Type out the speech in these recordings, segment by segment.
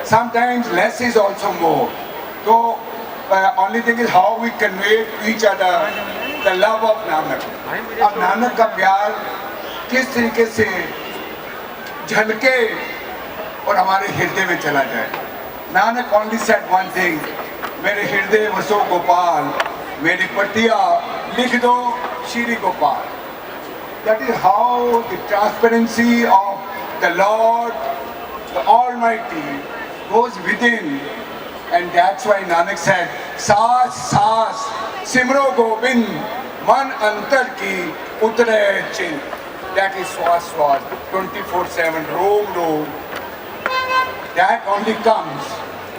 sometimes less is also more. So only thing is how we convey to each other the love of Nanak. अब नानक का प्यार किस तरीके से झलके और हमारे हृदय में चला जाए. Nanak only said one thing, मेरे हृदय वसो गोपाल, मेरी पटिया लिख दो Shri Gopal. That is how the transparency of the Lord, the Almighty, goes within, and that's why Nanak said, "Saas saas simro gobind, man antar ki utre chin." That is swas swas, 24/7, roam roam. That only comes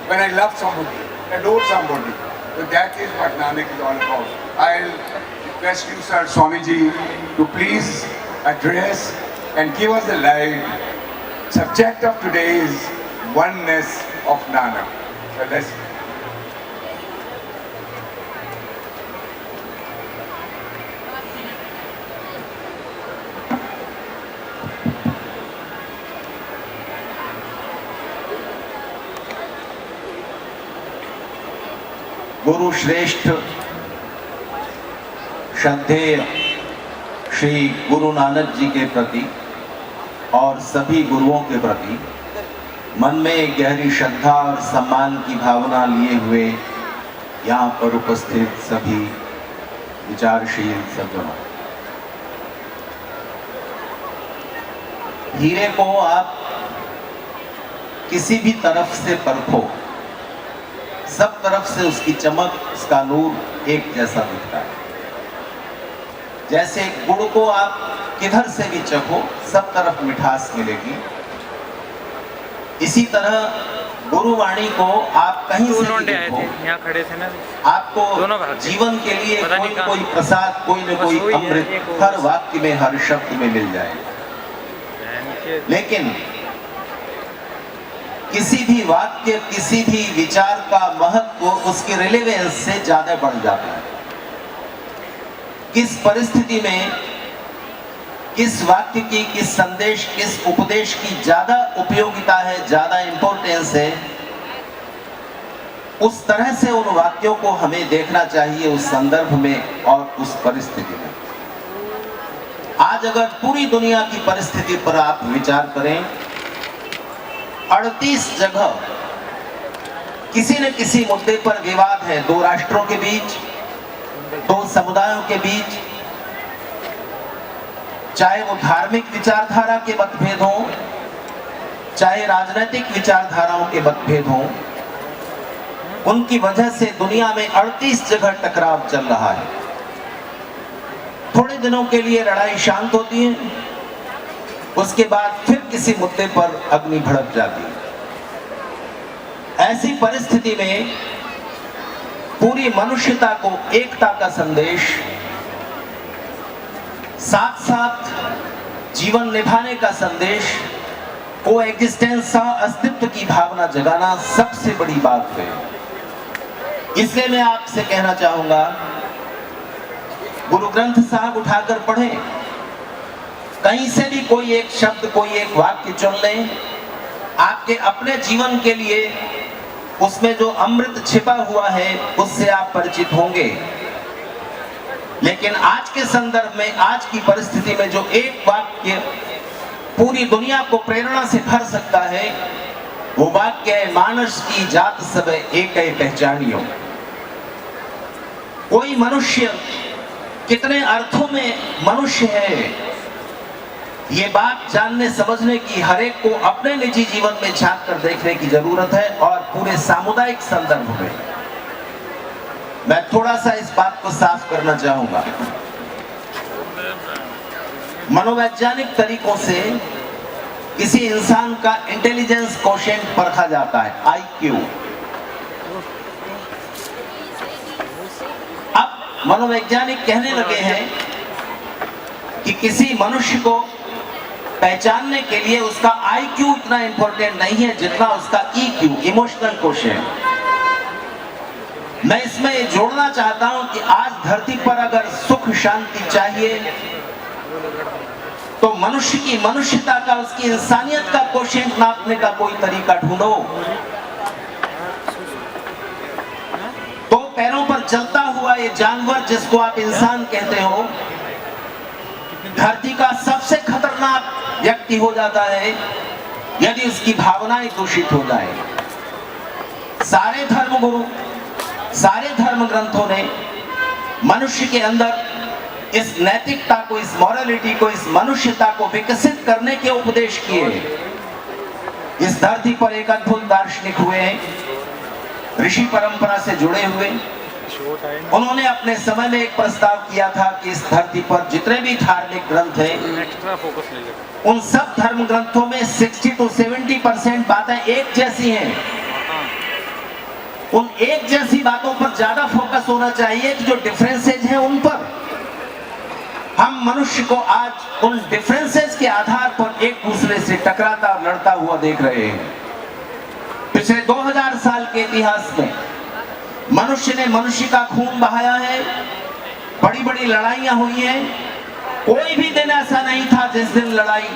when I love somebody, adore somebody. So that is what Nanak is all about. I'll request you, Sir Swamiji, to please address and give us the light. Subject of today is oneness of Nanak. So let's. गुरु श्रेष्ठ श्रद्धेय श्री गुरु नानक जी के प्रति और सभी गुरुओं के प्रति मन में गहरी श्रद्धा और सम्मान की भावना लिए हुए यहाँ पर उपस्थित सभी विचारशील सज्जनों, हीरे को आप किसी भी तरफ से परखो, सब तरफ से उसकी चमक, उसका नूर एक जैसा दिखता है. जैसे गुड़ को आप किधर से भी चखो, सब तरफ मिठास मिलेगी. इसी तरह गुरुवाणी को आप कहीं से भी देखो, यहाँ खड़े थे ना, आपको जीवन के लिए कोई न कोई प्रसाद, कोई न कोई अमृत हर वाक्य में, हर शब्द में मिल जाएगा. लेकिन किसी भी वाक्य, किसी भी विचार का महत्व उसके रिलेवेंस से ज्यादा बढ़ जाता है. किस परिस्थिति में किस वाक्य की, किस संदेश, किस उपदेश की ज्यादा उपयोगिता है, ज्यादा इंपॉर्टेंस है, उस तरह से उन वाक्यों को हमें देखना चाहिए, उस संदर्भ में और उस परिस्थिति में. आज अगर पूरी दुनिया की परिस्थिति पर आप विचार करें, 38 जगह किसी न किसी मुद्दे पर विवाद है. दो राष्ट्रों के बीच, दो समुदायों के बीच, चाहे वो धार्मिक विचारधारा के मतभेद हों, चाहे राजनीतिक विचारधाराओं के मतभेद हों, उनकी वजह से दुनिया में 38 जगह टकराव चल रहा है. थोड़े दिनों के लिए लड़ाई शांत होती है, उसके बाद फिर किसी मुद्दे पर अग्नि भड़क जाती है. ऐसी परिस्थिति में पूरी मनुष्यता को एकता का संदेश, साथ साथ जीवन निभाने का संदेश, को एग्जिस्टेंस, अस्तित्व की भावना जगाना सबसे बड़ी बात है. इसलिए मैं आपसे कहना चाहूंगा, गुरु ग्रंथ साहब उठाकर पढ़ें, कहीं से भी कोई एक शब्द, कोई एक वाक्य चुन लें, आपके अपने जीवन के लिए उसमें जो अमृत छिपा हुआ है उससे आप परिचित होंगे. लेकिन आज के संदर्भ में, आज की परिस्थिति में जो एक वाक्य पूरी दुनिया को प्रेरणा से भर सकता है, वो वाक्य है, मानस की जात सब एक पहचानियो. कोई मनुष्य कितने अर्थों में मनुष्य है, ये बात जानने समझने की हर एक को अपने निजी जीवन में झांक कर देखने की जरूरत है. और पूरे सामुदायिक संदर्भ में मैं थोड़ा सा इस बात को साफ करना चाहूंगा. मनोवैज्ञानिक तरीकों से किसी इंसान का इंटेलिजेंस कोशेंट परखा जाता है, IQ. अब मनोवैज्ञानिक कहने लगे हैं कि किसी मनुष्य को पहचानने के लिए उसका IQ इतना इंपॉर्टेंट नहीं है जितना उसका EQ, इमोशनल कोशेंट. मैं इसमें ये जोड़ना चाहता हूं कि आज धरती पर अगर सुख शांति चाहिए तो मनुष्य की मनुष्यता का, उसकी इंसानियत का कोशेंट नापने का कोई तरीका ढूंढो. चलता हुआ ये जानवर जिसको आप इंसान कहते हो, धरती का सबसे खतरनाक व्यक्ति हो जाता है यदि उसकी भावनाएं दूषित हो जाए। सारे धर्मगुरु, सारे धर्म ग्रंथों ने मनुष्य के अंदर इस नैतिकता को, इस मॉरलिटी को, इस मनुष्यता को विकसित करने के उपदेश किए। इस धरती पर एक अद्भुत दार्शनिक हुए हैं, ऋषि परंपरा से जुड़े हुए। उन्होंने अपने समय में एक प्रस्ताव किया था कि इस धरती पर जितने भी धार्मिक ग्रंथ हैं, उन सब धर्म ग्रंथों में 60 to 70% बातें एक जैसी हैं। उन एक जैसी बातों पर ज्यादा फोकस होना चाहिए कि जो डिफरेंसेज हैं उन पर। हम मनुष्य को आज उन डिफरेंसेस के आधार पर एक दूसरे से टकराता और लड़ता हुआ देख रहे हैं। पिछले 2000 साल के इतिहास में मनुष्य ने मनुष्य का खून बहाया है, बड़ी बड़ी लड़ाइयां हुई हैं। कोई भी दिन ऐसा नहीं था जिस दिन लड़ाई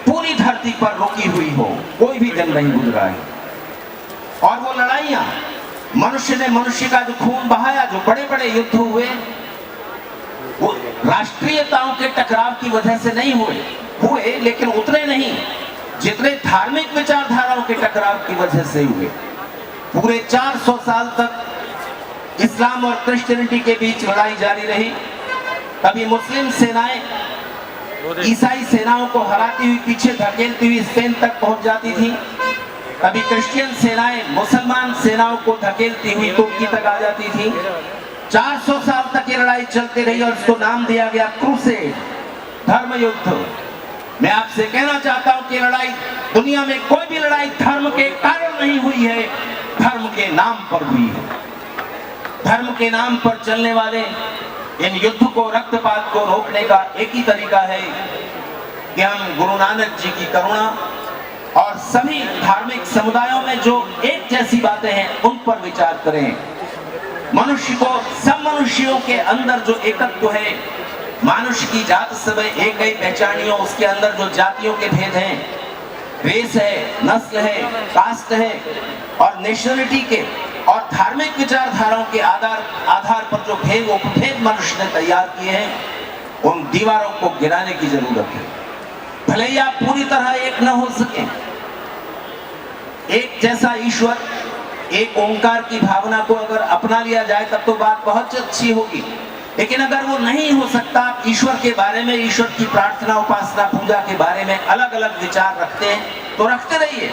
पूरी धरती पर रुकी हुई हो, कोई भी दिन नहीं गुजरा है। और वो लड़ाइयां मनुष्य ने मनुष्य का जो खून बहाया, जो बड़े बड़े युद्ध हुए, वो राष्ट्रीयताओं के टकराव की वजह से नहीं हुए, लेकिन उतने नहीं जितने धार्मिक विचारधाराओं के टकराव की वजह से हुए। पूरे 400 साल तक इस्लाम और क्रिश्चियनिटी के बीच लड़ाई जारी रही। कभी मुस्लिम सेनाएं ईसाई सेनाओं को हराती हुई, पीछे धकेलती हुई स्पेन तक पहुंच जाती थी। कभी क्रिश्चियन सेनाएं मुसलमान सेनाओं को धकेलती हुई तुर्की तक आ जाती थी। 400 साल तक ये लड़ाई चलती रही और इसको नाम दिया गया क्रूसेड, धर्म युद्ध। मैं आपसे कहना चाहता हूं कि लड़ाई, दुनिया में कोई भी लड़ाई धर्म के कारण नहीं हुई है, धर्म के नाम पर हुई है। धर्म के नाम पर चलने वाले इन युद्ध को, रक्तपात को रोकने का एक ही तरीका है कि हम गुरु नानक जी की करुणा और सभी धार्मिक समुदायों में जो एक जैसी बातें हैं उन पर विचार करें। मनुष्य को, सब मनुष्यों के अंदर जो एकत्व है, मनुष्य की जात सब एक ही पहचानियों, उसके अंदर जो जातियों के भेद हैं, रेस है, नस्ल है, कास्ट है और नेशनलिटी के और धार्मिक विचारधाराओं के आधार पर जो भेद उपभेद मनुष्य ने तैयार किए हैं, उन दीवारों को गिराने की जरूरत है। भले ही आप पूरी तरह एक न हो सके, एक जैसा ईश्वर, एक ओंकार की भावना को अगर अपना लिया जाए तब तो बात बहुत अच्छी होगी। लेकिन अगर वो नहीं हो सकता, आप ईश्वर के बारे में, ईश्वर की प्रार्थना, उपासना, पूजा के बारे में अलग अलग विचार रखते हैं तो रखते रहिए,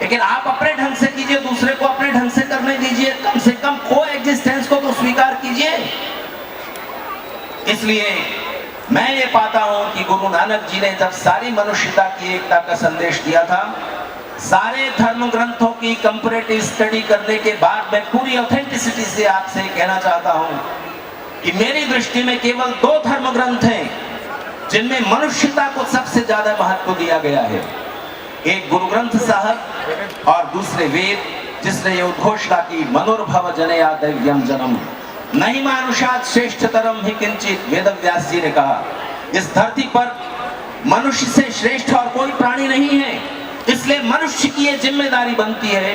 लेकिन आप अपने ढंग से कीजिए, दूसरे को अपने ढंग से करने दीजिए। कम से कम को एग्जिस्टेंस को तो स्वीकार कीजिए। इसलिए मैं ये पाता हूं कि गुरु नानक जी ने जब सारी मनुष्यता की एकता का संदेश दिया था, सारे धर्म ग्रंथों की कंपैरेटिव स्टडी करने के बाद मैं पूरी ऑथेंटिसिटी से आपसे कहना चाहता हूं कि मेरी दृष्टि में केवल 2 धर्म ग्रंथ हैं जिनमें मनुष्यता को सबसे ज्यादा महत्व दिया गया है। एक गुरु ग्रंथ साहब और दूसरे वेद, जिसने ये उद्घोषणा की, मनोर्भव जनया दैव्यम जन्म नहीं मानुषात श्रेष्ठतरम ही किंचित। वेद व्यास जी ने कहा, इस धरती पर मनुष्य से श्रेष्ठ और कोई प्राणी नहीं है। इसलिए मनुष्य की ये जिम्मेदारी बनती है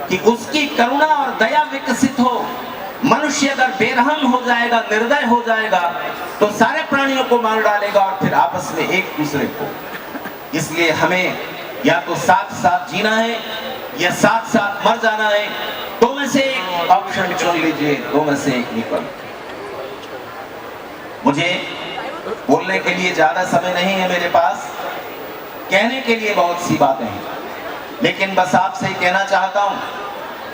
कि उसकी करुणा और दया विकसित हो। मनुष्य अगर बेरहम हो जाएगा, निर्दय हो जाएगा, तो सारे प्राणियों को मार डालेगा और फिर आपस में एक दूसरे को। इसलिए हमें या तो साथ साथ जीना है या साथ साथ मर जाना है। दो में से एक ऑप्शन चुन लीजिए, दो में से एक विकल्प। मुझे बोलने के लिए ज्यादा समय नहीं है मेरे पास, कहने के लिए बहुत सी बातें हैं, लेकिन बस आपसे कहना चाहता हूं,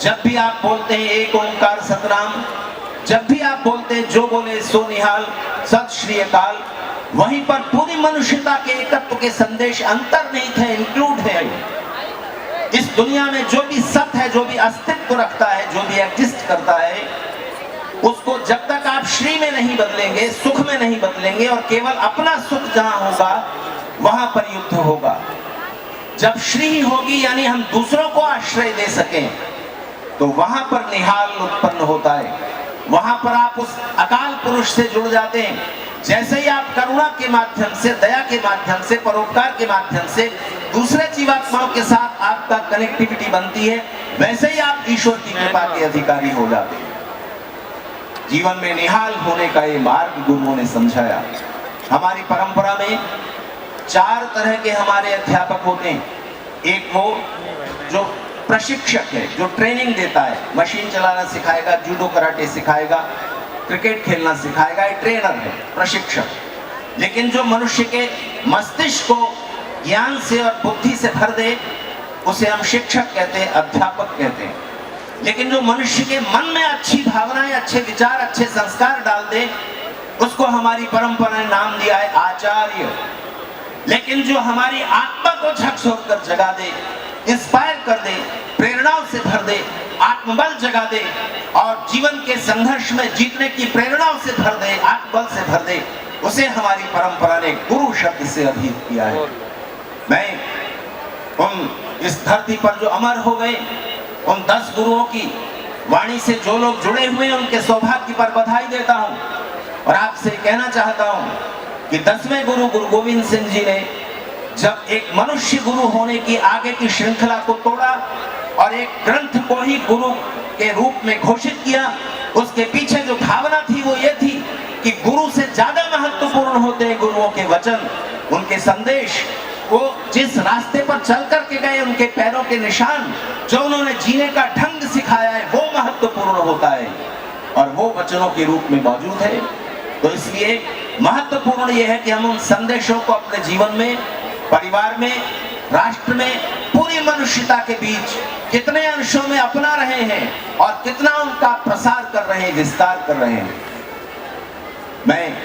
जब भी आप बोलते हैं एक ओंकार सतनाम, जब भी आप बोलते हैं जो बोले सो निहाल, सत श्री अकाल, वहीं पर पूरी मनुष्यता के एकत्व के संदेश अंतर्निहित है, इंक्लूड है। इस दुनिया में जो भी सत्य है, जो भी अस्तित्व रखता है, जो भी एग्जिस्ट करता है, उसको जब तक आप श्री में नहीं बदलेंगे, सुख में नहीं बदलेंगे और केवल अपना सुख जहां होगा वहां पर युद्ध होगा। जब श्री होगी, यानी हम दूसरों को आश्रय दे सकें, तो वहां पर निहाल उत्पन्न होता है। वहां पर आप उस अकाल पुरुष से जुड़ जाते हैं। जैसे ही आप करुणा के माध्यम से, दया के माध्यम से, परोपकार के माध्यम से दूसरे जीवात्माओं के साथ आपका कनेक्टिविटी बनती है, वैसे ही आप ईश्वर की कृपा के अधिकारी हो जाते हैं। जीवन में निहाल होने का ये मार्ग गुरुओं ने समझाया। हमारी परंपरा में 4 तरह के हमारे अध्यापक होते हैं। एक वो जो प्रशिक्षक है, जो ट्रेनिंग देता है, मशीन चलाना सिखाएगा, जूडो कराटे सिखाएगा, क्रिकेट खेलना सिखाएगा, ये ट्रेनर है, प्रशिक्षक। लेकिन जो मनुष्य के मस्तिष्क को ज्ञान से और बुद्धि से भर दे, उसे हम शिक्षक कहते हैं, अध्यापक कहते हैं। लेकिन जो मनुष्य के मन में अच्छी भावनाएं, अच्छे विचार, अच्छे संस्कार डाल दे, उसको हमारी परंपरा ने नाम दिया है आचार्य। लेकिन जो हमारी आत्मा को झकझोर कर जगा दे, इंस्पायर कर दे, प्रेरणाओं से भर दे, आत्मबल जगा दे और जीवन के संघर्ष में जीतने की प्रेरणाओं से भर दे, आत्मबल से भर दे, उसे हमारी परंपरा ने गुरु शब्द से अभिहित किया है। मैं उन इस धरती पर जो अमर हो गए, उन 10 गुरुओं की वाणी से जो लोग जुड़े हुए हैं, उनके सौभाग्य पर बधाई देता हूं और आपसे कहना चाहता हूं कि 10वें गुरु गुरु गोविंद सिंह जी ने जब एक मनुष्य गुरु होने की आगे की श्रृंखला को तोड़ा और एक ग्रंथ को ही गुरु के रूप में घोषित किया, उसके पीछे जो भावना थी वो ये थी कि गुरु से ज्यादा महत्वपूर्ण होते हैं गुरुओं के वचन, उनके संदेश, वो जिस रास्ते पर चल करके गए, उनके पैरों के निशान, जो उन्होंने जीने का ढंग सिखाया है, वो महत्वपूर्ण होता है और वो वचनों के रूप में मौजूद है। तो इसलिए महत्वपूर्ण यह है कि हम उन संदेशों को अपने जीवन में, परिवार में, राष्ट्र में, पूरी मनुष्यता के बीच कितने अंशों में अपना रहे हैं और कितना उनका प्रसार कर रहे हैं, विस्तार कर रहे हैं। मैं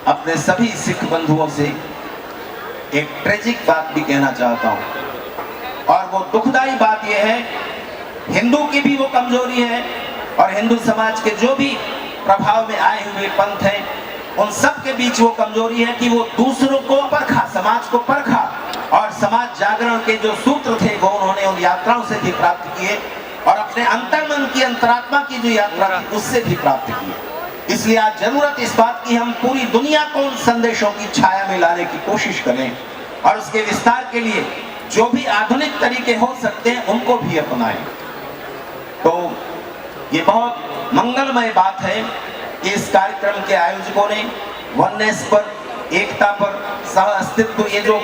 अपने सभी सिख बंधुओं से एक ट्रेजिक बात भी कहना चाहता हूं और वो दुखदाई बात यह है, हिंदू की भी वो कमजोरी है और हिंदू समाज के जो भी प्रभाव में आए हुए पंथ हैं, उन सब के बीच वो कमजोरी है कि वो दूसरों को परखा, समाज को परखा और समाज जागरण के जो सूत्र थे वो उन्होंने उन यात्राओं से भी प्राप्त किए और अपने अंतर्मन की, अंतरात्मा की जो यात्रा थी उससे भी प्राप्त किए। इसलिए आज जरूरत इस बात की हम पूरी दुनिया को उन संदेशों की छाया में लाने की कोशिश करें और उसके विस्तार के लिए जो भी आधुनिक तरीके हो सकते हैं उनको भी अपनाएं। तो ये बहुत मंगलमय बात है कि इस कार्यक्रम के आयोजकों ने वननेस पर, एकता पर, सह अस्तित्व, ये जो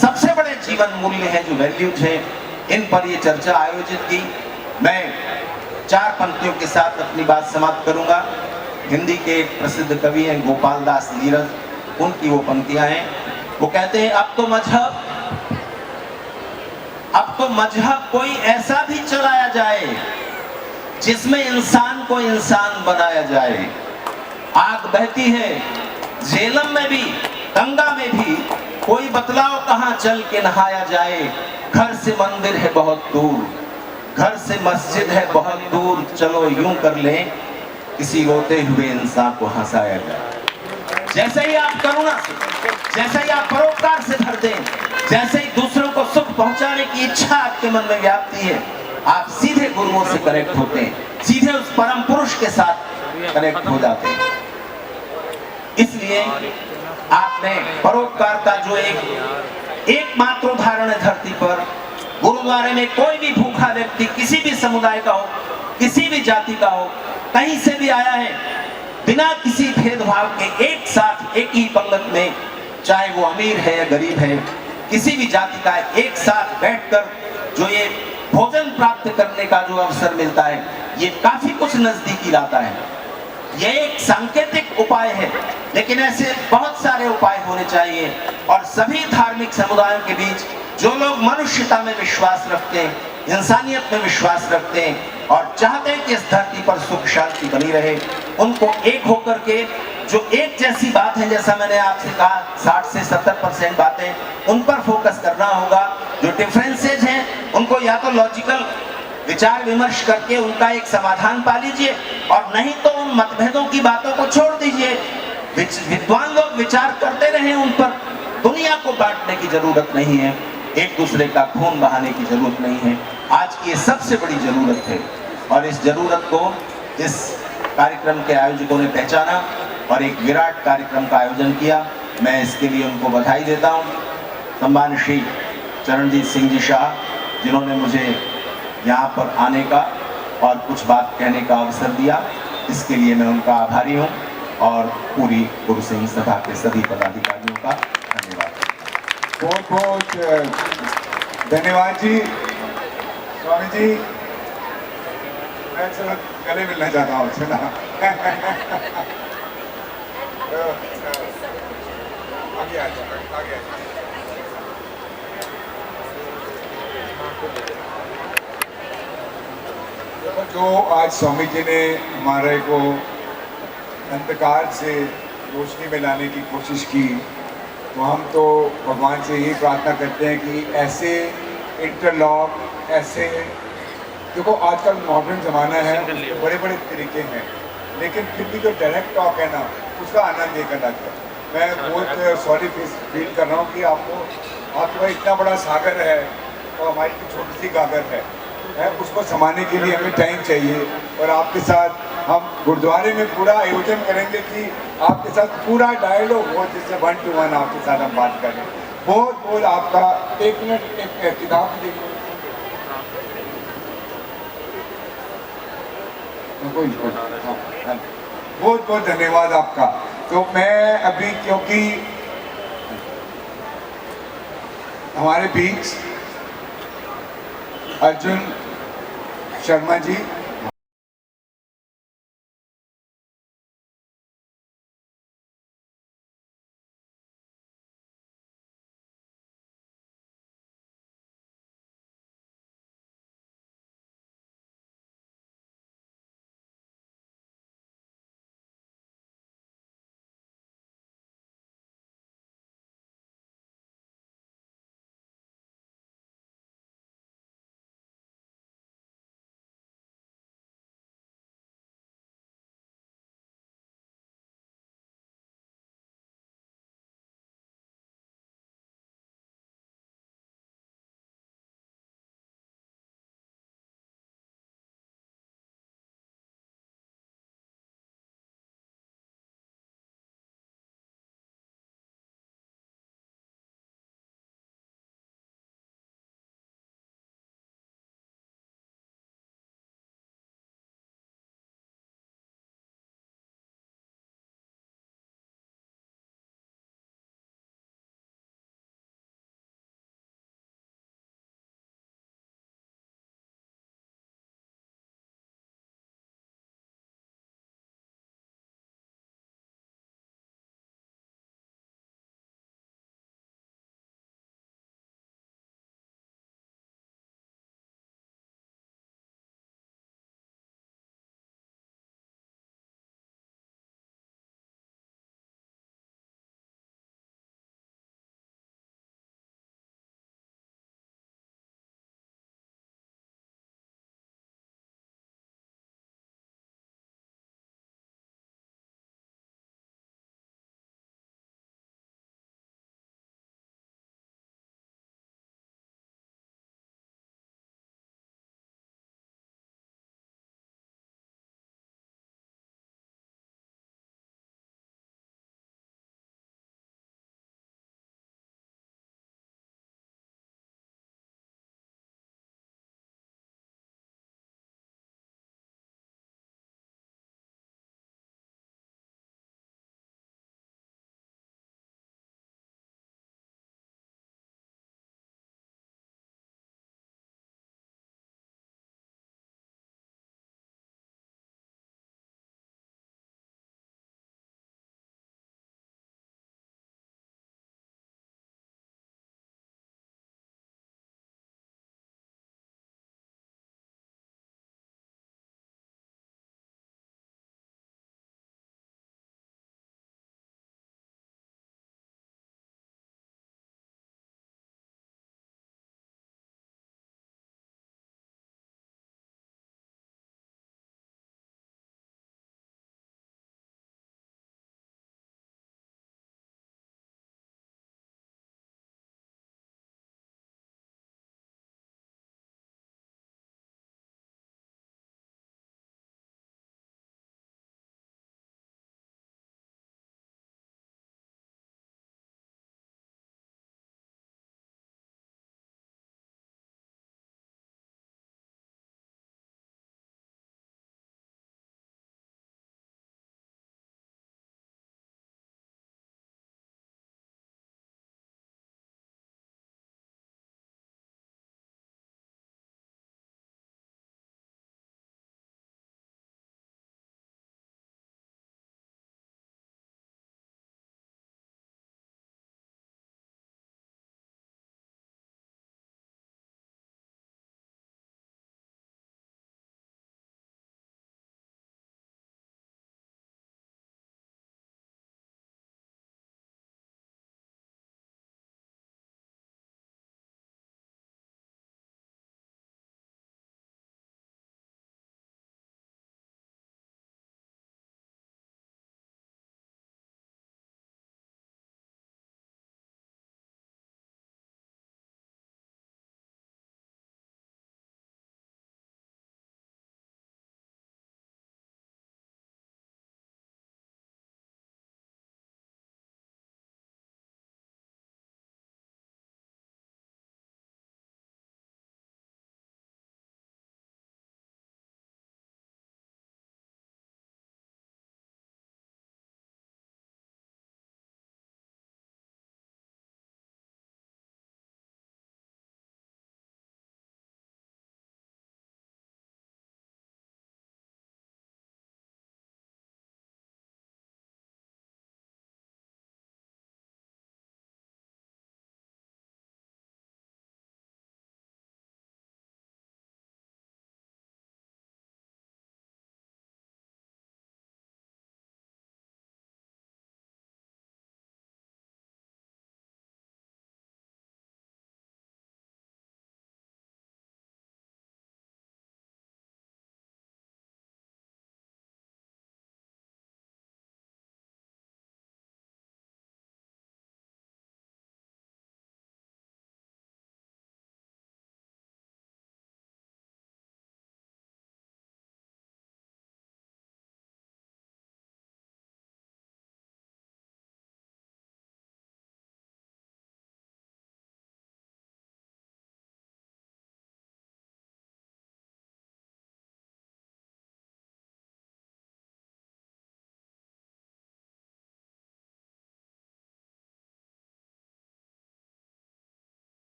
सबसे बड़े जीवन मूल्य हैं, जो वैल्यूज हैं, इन पर ये चर्चा आयोजित की। मैं 4 पंक्तियों के साथ अपनी बात समाप्त करूंगा। हिंदी के एक प्रसिद्ध कवि हैं गोपाल दास नीरज, उनकी वो पंक्तियां हैं। वो कहते हैं, अब तो मजहब कोई ऐसा भी चलाया जाए जिसमें इंसान को इंसान बनाया जाए। आग बहती है झेलम में भी, गंगा में भी, कोई बतलाओ कहां चल के नहाया जाए। घर से मंदिर है बहुत दूर, घर से मस्जिद है बहुत दूर, चलो यूं कर लें किसी रोते हुए इंसान को हंसाया जाए। जैसे ही आप करुणा से, जैसे ही आप परोपकार से भर दें, जैसे ही दूसरों को सुख पहुंचाने की इच्छा आपके मन में व्याप्ति है, आप सीधे गुरुओं से कनेक्ट होते हैं, सीधे उस परम पुरुष के साथ कनेक्ट हो जाते हैं। इसलिए आपने परोपकार का जो एकमात्र उदाहरण है धरती पर, गुरुद्वारे में कोई भी भूखा व्यक्ति किसी भी समुदाय का हो, किसी भी जाति का हो, कहीं से भी आया है, बिना किसी भेदभाव के एक साथ एक ही पंगत में, चाहे वो अमीर है या गरीब है, किसी भी जाति का एक साथ बैठकर जो ये भोजन प्राप्त करने का जो अवसर मिलता है, ये काफी कुछ नजदीकी लाता है। ये एक सांकेतिक उपाय है, लेकिन ऐसे बहुत सारे उपाय होने चाहिए और सभी धार्मिक समुदायों के बीच जो लोग मनुष्यता में विश्वास रखते हैं, इंसानियत में विश्वास रखते हैं और चाहते हैं कि इस धरती पर सुख शांति बनी रहे, उनको एक होकर के जो एक जैसी बात है, जैसा मैंने आपसे कहा 60 से 70% बातें उन पर फोकस करना होगा। जो डिफरेंसेज हैं उनको या तो लॉजिकल विचार विमर्श करके उनका एक समाधान पा लीजिए और नहीं तो उन मतभेदों की बातों को छोड़ दीजिए। विद्वान लोग विचार करते रहे, उन पर दुनिया को बांटने की जरूरत नहीं है, एक दूसरे का खून बहाने की जरूरत नहीं है। आज की ये सबसे बड़ी जरूरत है और इस जरूरत को इस कार्यक्रम के आयोजकों ने पहचाना और एक विराट कार्यक्रम का आयोजन किया। मैं इसके लिए उनको बधाई देता हूँ। सम्मान श्री चरणजीत सिंह जी शाह, जिन्होंने मुझे यहाँ पर आने का और कुछ बात कहने का अवसर दिया, इसके लिए मैं उनका आभारी हूँ और पूरी गुरु सिंह सभा के सभी पदाधिकारियों का धन्यवाद। बहुत बहुत धन्यवाद जी। स्वामी जी, मैं चलो गले मिलना चाहता हूँ चला। आगे आ जाओ, आगे आ जाओ। जो आज स्वामी जी ने हमारे को अंधकार से रोशनी में लाने की कोशिश की, तो हम तो भगवान से यही प्रार्थना करते हैं कि ऐसे इंटरलॉक, ऐसे देखो आजकल मॉडर्न ज़माना है, बड़े बड़े तरीके हैं, लेकिन फिर भी जो डायरेक्ट टॉक है ना, उसका आनंद एक अलग है। मैं बहुत सॉरी फील कर रहा हूँ कि आपका इतना बड़ा सागर है और हमारी तो छोटी सी गागर है, उसको संभालने के लिए हमें टाइम चाहिए। और आपके साथ हम गुरुद्वारे में पूरा आयोजन करेंगे कि आपके साथ पूरा डायलॉग हो, जिससे 1 to 1 आपके साथ हम बात करें। बहुत बहुत आपका 1 मिनट एक किताब देखिए, बहुत बहुत धन्यवाद आपका। तो मैं अभी, क्योंकि हमारे बीच अर्जुन शर्मा जी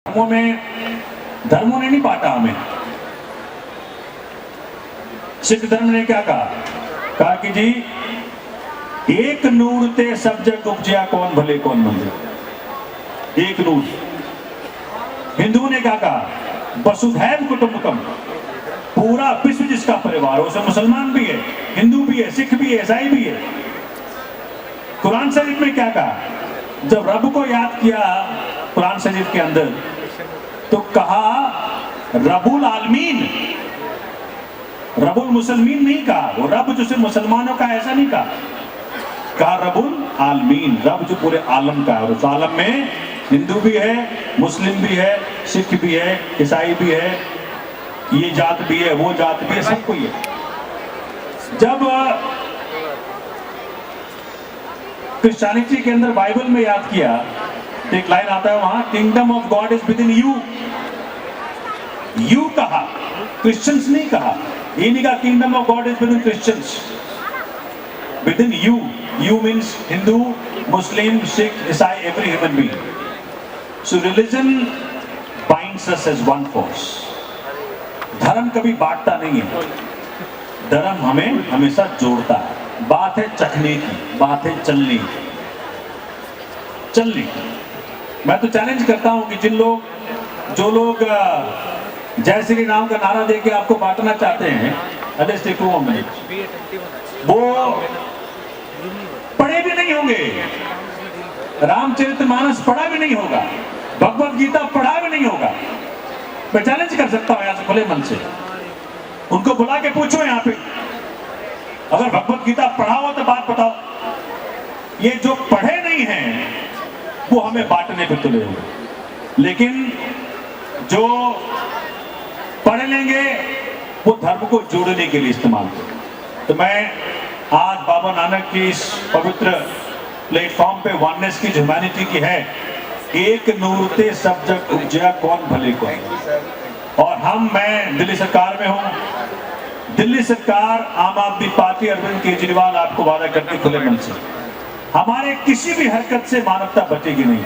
धर्मों ने नहीं बांटा हमें। सिख धर्म ने क्या कहा कि जी एक नूर ते सब जग उपजया कौन भले कौन मंदे, एक नूर। हिंदू ने क्या कहा वसुधैव कुटुंबकम, पूरा विश्व जिसका परिवार हो, उसमें मुसलमान भी है, हिंदू भी है, सिख भी है, ईसाई भी है। कुरान शरीफ में क्या कहा, जब रब को याद किया कुरान शरीफ के अंदर तो कहा रबुल आलमीन, रबुल मुसलमीन नहीं कहा, वो रब जो सिर्फ मुसलमानों का ऐसा नहीं कहा रबुल आलमीन, रब जो पूरे आलम का है। उस आलम में हिंदू भी है, मुस्लिम भी है, सिख भी है, ईसाई भी है, ये जात भी है, वो जात भी है, सब कोई है। जब क्रिश्चियनिटी के अंदर बाइबल में याद किया तो एक लाइन आता है वहां, kingdom of God is within you. You कहा, क्रिश्चियंस नहीं कहा, ये नहीं कहा kingdom of God is within Christians, within you. You means Hindu, Muslim, Sikh, ईसाई, every human being. So religion binds us as one force. धर्म कभी बांटता नहीं है, धर्म हमें हमेशा जोड़ता है। बात है चखने की, बात है चलने की। मैं तो चैलेंज करता हूं कि जो लोग जय श्री राम का नारा देके आपको बांटना चाहते हैं, वो पढ़े भी नहीं होंगे, रामचरितमानस पढ़ा भी नहीं होगा, भगवत गीता पढ़ा भी नहीं होगा। मैं चैलेंज कर सकता हूं यहां से खुले मन से, उनको बुला के पूछो यहां पे, अगर भगवत गीता पढ़ा हो तो बात बताओ। ये जो पढ़े नहीं हैं वो हमें बांटने पे तुले हुए, लेकिन जो पढ़ लेंगे वो धर्म को जोड़ने के लिए इस्तेमाल करें। तो मैं आज बाबा नानक की इस पवित्र प्लेटफॉर्म पे वननेस की, ह्यूमैनिटी की है, एक नूर ते सब जग उपजया कौन भले कौन। और मैं दिल्ली सरकार में हूं। दिल्ली सरकार, आम आदमी पार्टी, अरविंद केजरीवाल आपको वादा करते खुले मन से, हमारे किसी भी हरकत से मानवता बचेगी नहीं।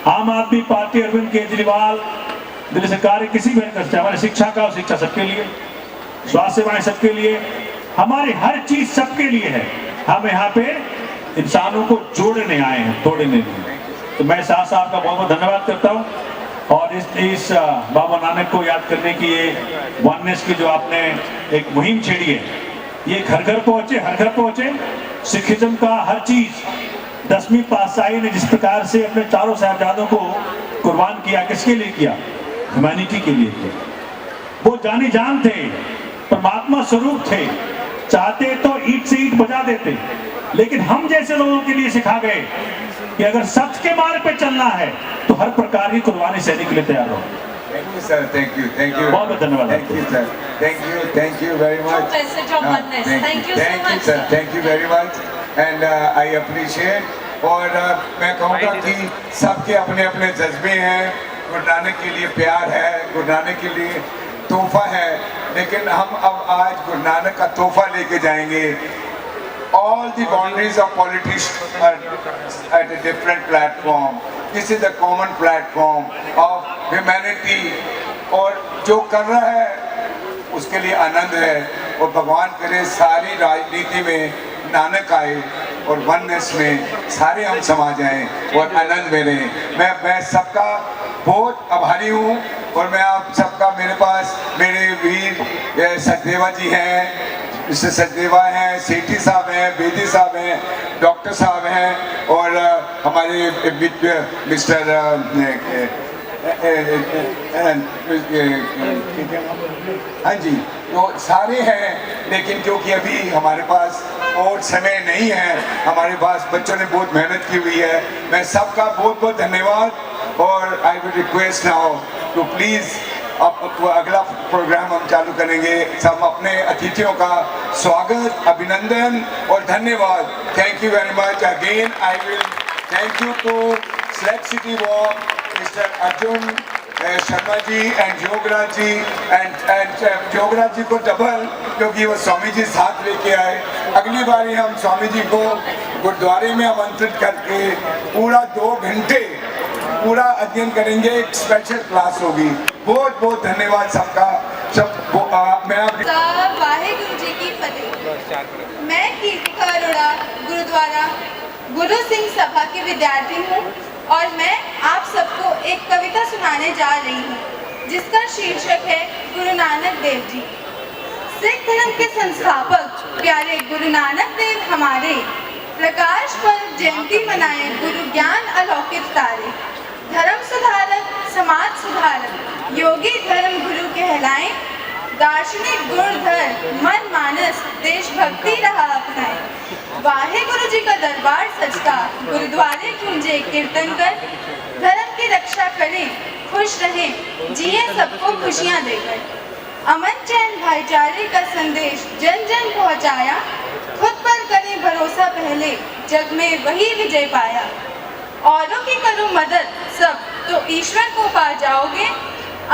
आम आदमी पार्टी, अरविंद केजरीवाल, दिल्ली सरकार किसी भी हरकत से, हमारे शिक्षा का, शिक्षा सबके लिए, स्वास्थ्य सेवाएं सबके लिए, हमारी हर चीज सबके लिए है। हम यहाँ पे इंसानों को जोड़ने आए हैं, तोड़ने नहीं। तो मैं शाह साहब का बहुत बहुत धन्यवाद करता हूँ। और इस बाबा नानक को याद करने की ये वननेस की जो आपने एक मुहिम छेड़ी है, ये घर घर पहुंचे, हर घर पहुंचे। सिखिज्म का हर चीज 10वीं पातशाही ने जिस प्रकार से अपने चारों साहिबजादों को कुर्बान किया, किसके लिए किया? ह्यूमैनिटी के लिए किया। वो जानी जान थे, परमात्मा स्वरूप थे, चाहते तो ईंट से ईंट बजा देते, लेकिन हम जैसे लोगों के लिए सिखा गए कि अगर सत्य के मार्ग पे चलना है तो हर प्रकार की कुर्बानी सहने के लिए तैयार हो। Thank you, sir. Thank you. बहुत बहुत धन्यवाद। Thank you, sir. Thank you very much. Message of oneness. Thank you so much, sir. Thank you very much. And I appreciate. और मैं कहूँगा कि सबके अपने अपने जज्बे हैं। गुरु नानक के लिए प्यार है, गुरु नानक के लिए तोहफा है, लेकिन हम अब आज गुरु नानक का तोहफा लेके जाएंगे। All the boundaries of politics are at a different platform. This is a common platform of humanity. और जो कर रहा है उसके लिए आनंद है, और भगवान करे सारी राजनीति में नानक आए और वननेस में सारे हम समा जाएं और आनंद में रहें। मैं सबका बहुत आभारी हूँ, और मैं आप सबका, मेरे पास मेरे वीर सचदेवा जी हैं, मिस्टर सचदेवा हैं, सेठी साहब हैं, बेदी साहब हैं, डॉक्टर साहब हैं, और हमारे मिस्टर हाँ जी, तो सारे हैं। लेकिन क्योंकि अभी हमारे पास और समय नहीं है, हमारे पास बच्चों ने बहुत मेहनत की हुई है, मैं सबका बहुत बहुत धन्यवाद। और I will request now to please, अब अगला प्रोग्राम हम चालू करेंगे। सब अपने अतिथियों का स्वागत, अभिनंदन और धन्यवाद। Thank you very much again. I will thank you to Select City Walk, Mr. Arjun Sharma ji and Yograj ji, and Yograj ji को डबल, क्योंकि वो स्वामी जी साथ लेके आए। अगली बारी हम स्वामी जी को गुरुद्वारे में आमंत्रित करके पूरा 2 घंटे पूरा अध्ययन करेंगे, एक स्पेशल क्लास होगी। बहुत बहुत धन्यवाद सबका। मैं वाहेगुरु जी की फतेह। मैं कीर्तिका अरोड़ा गुरुद्वारा गुरु सिंह सभा की विद्यार्थी हूँ और मैं आप सबको एक कविता सुनाने जा रही हूँ जिसका शीर्षक है गुरु नानक देव जी। सिख धर्म के संस्थापक प्यारे गुरु नानक देव हमारे प्रकाश पर्व जयंती मनाए गुरु ज्ञान अलौकिक तारे। धर्म सुधारक समाज सुधारक योगी धर्म गुरु कहलाए। दार्शनिक गुणधर मन मानस देशभक्ति रहा अपनाए। वाहे गुरु जी का दरबार सजता गुरुद्वारे गूंजे कीर्तन कर। धर्म की रक्षा करें खुश रहें जिए सबको खुशियां देकर। अमन चैन भाईचारे का संदेश जन जन पहुंचाया। खुद पर करें भरोसा पहले जग में वही विजय पाया। औरों की करो मदद सब तो ईश्वर को पा जाओगे।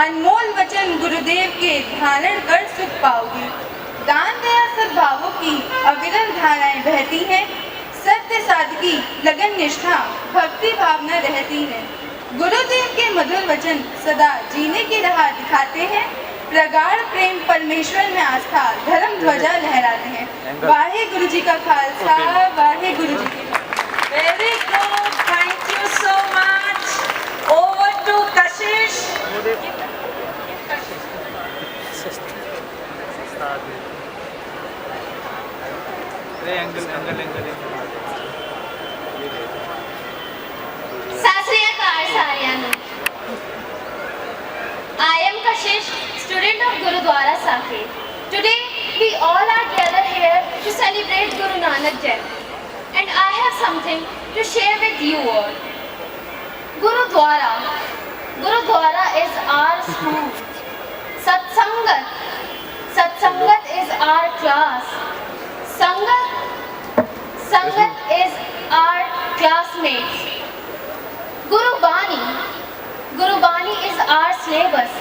अनमोल वचन गुरुदेव के धारण कर सुख पाओगे। दान दया सद्भावों की अविरल धाराएं बहती हैं। सत्य सादगी लगन निष्ठा भक्ति भावना रहती है। गुरुदेव के मधुर वचन सदा जीने की राह दिखाते हैं। प्रगाढ़ प्रेम परमेश्वर में आस्था धर्म ध्वजा लहराते हैं। वाहे गुरु जी का खालसा वाहे गुरु जी की। Very good. Thank you so much. Over to Kashish. I am Kashish, student of Gurudwara Sahib. Today we all are gathered here to celebrate Guru Nanak Jayanti, and I have something to share with you all. Gurudwara is our school. Satsangat is our class. Sangat is our classmates. Guru Bani is our syllabus.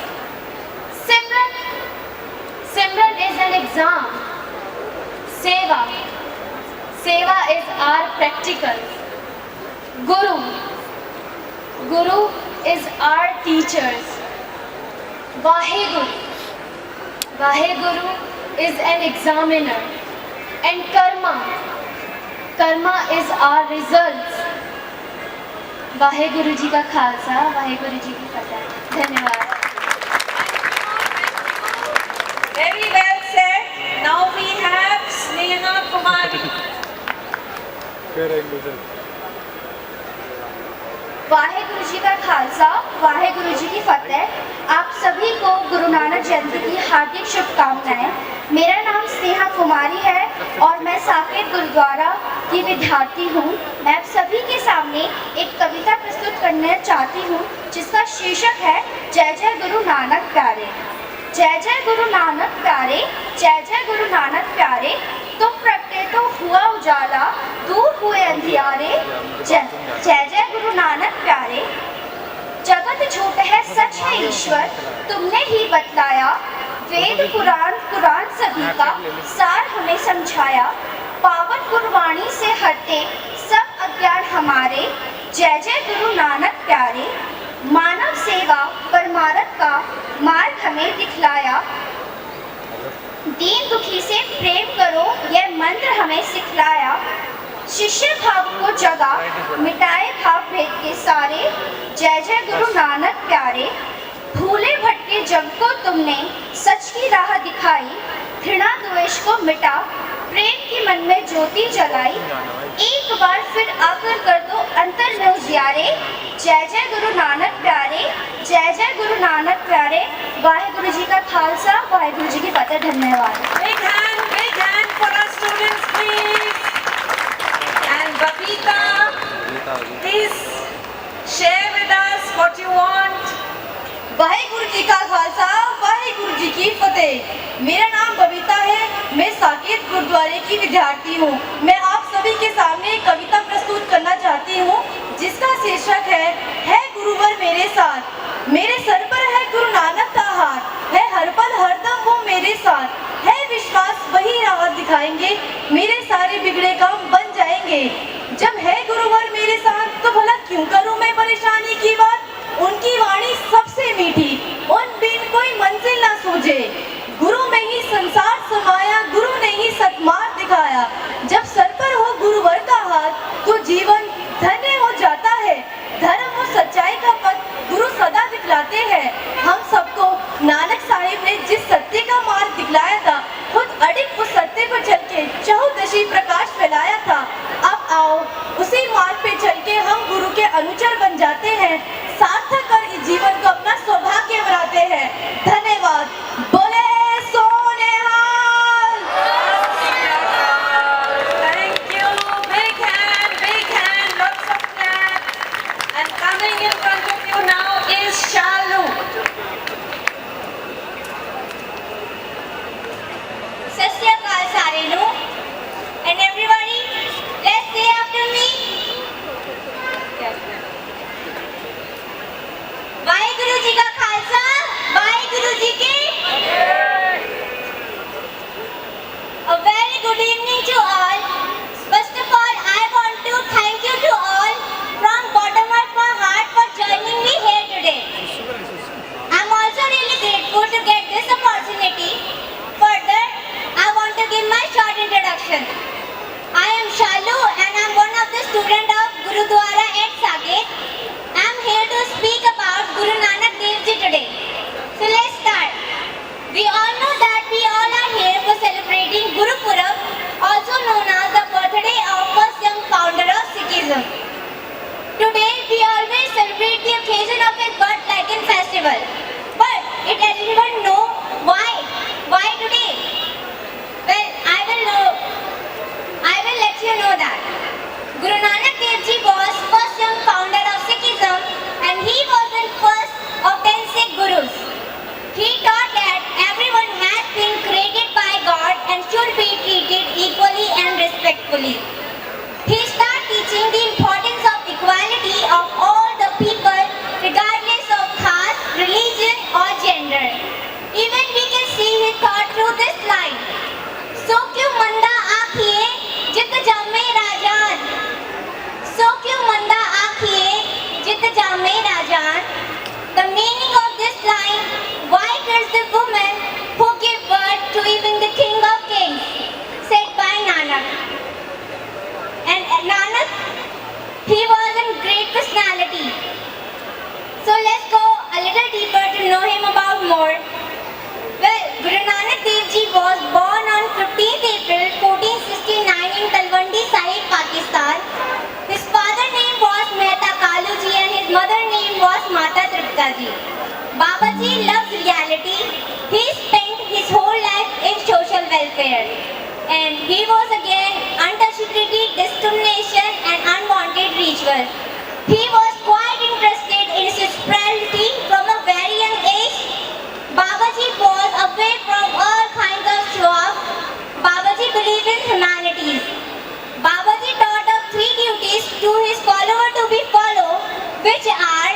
Simran is an exam. Seva is our practical. Guru is our teachers. Vaheguru is an examiner. And karma is our results. Waheguru ji का खालसा वाहेगुरु जी की फतेह। धन्यवाद। Very well said. Now we have Sneha Kumari. Waheguru ji का खालसा वाहेगुरु जी की फतेह। आप सभी को गुरु नानक जयंती की हार्दिक शुभकामनाएं। मेरा नाम स्नेहा कुमारी है और मैं साकेत गुरुद्वारा की विद्यार्थी हूँ। मैं आप सभी के सामने एक कविता प्रस्तुत करना चाहती हूँ जिसका शीर्षक है जय जय गुरु नानक प्यारे। जय जय गुरु नानक प्यारे, जय जय गुरु नानक प्यारे। तुम प्रगटे तो हुआ उजाला, दूर हुए अंधियारे। जय जय गुरु नानक प्यारे। जगत झूठ है सच है ईश्वर, तुमने ही बतलाया। वेद कुरान सभी का सार हमें समझाया। पावन गुरबाणी से हटते सब अज्ञान हमारे। जय जय गुरु नानक प्यारे। मानव सेवा परमार्थ का मार्ग हमें दिखलाया। दीन दुखी से प्रेम करो यह मंत्र हमें सिखलाया। शिष्य भाव को जगा मिटाए भाव भेद के सारे। जय जय गुरु नानक प्यारे। भूले भटके जग को तुमने सच की राह दिखाई। घृणा द्वेष को मिटा प्रेम की मन में ज्योति जलाई। एक बार फिर आकर कर दो अंतर में उजियारे। जय जय गुरु नानक प्यारे, जय जय गुरु नानक प्यारे। वाहेगुरु जी का खालसा वाहेगुरु जी की फतेह। धन्यवाद। Big hand for our students, please. And Babita, please share with us what you want. Waheguru ji का खालसा वाहेगुरु जी की फतेह। मेरा नाम बबीता है। मैं साकेत गुरुद्वारे की विद्यार्थी हूँ। मैं आप सभी के सामने एक कविता प्रस्तुत करना चाहती हूँ जिसका शीर्षक है गुरुवर मेरे साथ। मेरे सर पर है गुरु नानक का हाथ, है हर पल हरदम वो मेरे साथ। है विश्वास वही राह दिखाएंगे, मेरे सारे बिगड़े काम बन जाएंगे। जब है गुरुवर मेरे साथ तो भला क्यों करूँ मैं परेशानी की बात। मुझे। गुरु में ही संसार समाया, गुरु ने ही सत्मार्ग दिखाया। जब सर पर हो गुरुवर का हाथ तो जीवन धन्य हो जाता है। धर्म और सच्चाई का पथ गुरु सदा दिखलाते हैं। हम सबको नानक साहिब ने जिस सत्य का मार्ग दिखलाया था, खुद अडिग उस सत्य पर चल के चहुदशी प्रकाश फैलाया था। अब आओ उसी मार्ग पे चल के हम गुरु के अनुचर बन जाते हैं, सार्थक कर इस जीवन को अपना सौभाग्य बनाते हैं। धन्यवाद। बोले सोनेहाल। Thank you. Big hand, lots of clap. And coming in front of you now is Shalu. सत श्री अकाल सारे नु and everybody, let's say after me. Waheguru ji का खालसा, वाहेगुरु जी की। A very good evening to all. First of all, I want to thank you to all from bottom of my heart for joining me here today. I'm also really grateful to get this opportunity. Further, I want to give my short introduction. I am Shalu and I'm one of the students of Gurudwara at Saket. I'm here to speak about Guru Nanak Dev Ji today. So let's start. We all know that we all are here for celebrating Guru Purab, also known as the birthday of first young founder of Sikhism. Today we always celebrate the occasion of his birth like in festival. But did anyone know why? Why today? Well, I will let you know that. Guru Nanak Dev Ji was first young founder of Sikhism and he was the first of 10 Sikh Gurus. He taught that everyone has been created by God and should be treated equally and respectfully. He started teaching the importance of equality of all the people regardless of caste, religion or gender. Even we can see his thought through this line. So क्यों मंदा आँखिए जित जामे राजान, so क्यों मंदा आँखिए जित जामे राजान. The meaning of this line, white is the woman who gave birth to even the king of kings, said by Nanak. And Nanak, he was a great personality. So let's go a little deeper to know him about more. Well, Guru Nanak Dev Ji was born on 15th April 1469 in Talwandi Sahib, Pakistan. His father name was Mehta Kalu Ji and his mother name was Mata Tripta Ji. Baba Ji loves reality. He spent his whole life in social welfare. And he was again untouchability, discrimination and unwanted rituals. He was quite interested in spirituality from a very young age. Babaji was away from all kinds of show-off. Babaji believed in humanities. Babaji taught of 3 duties to his follower to be followed, which are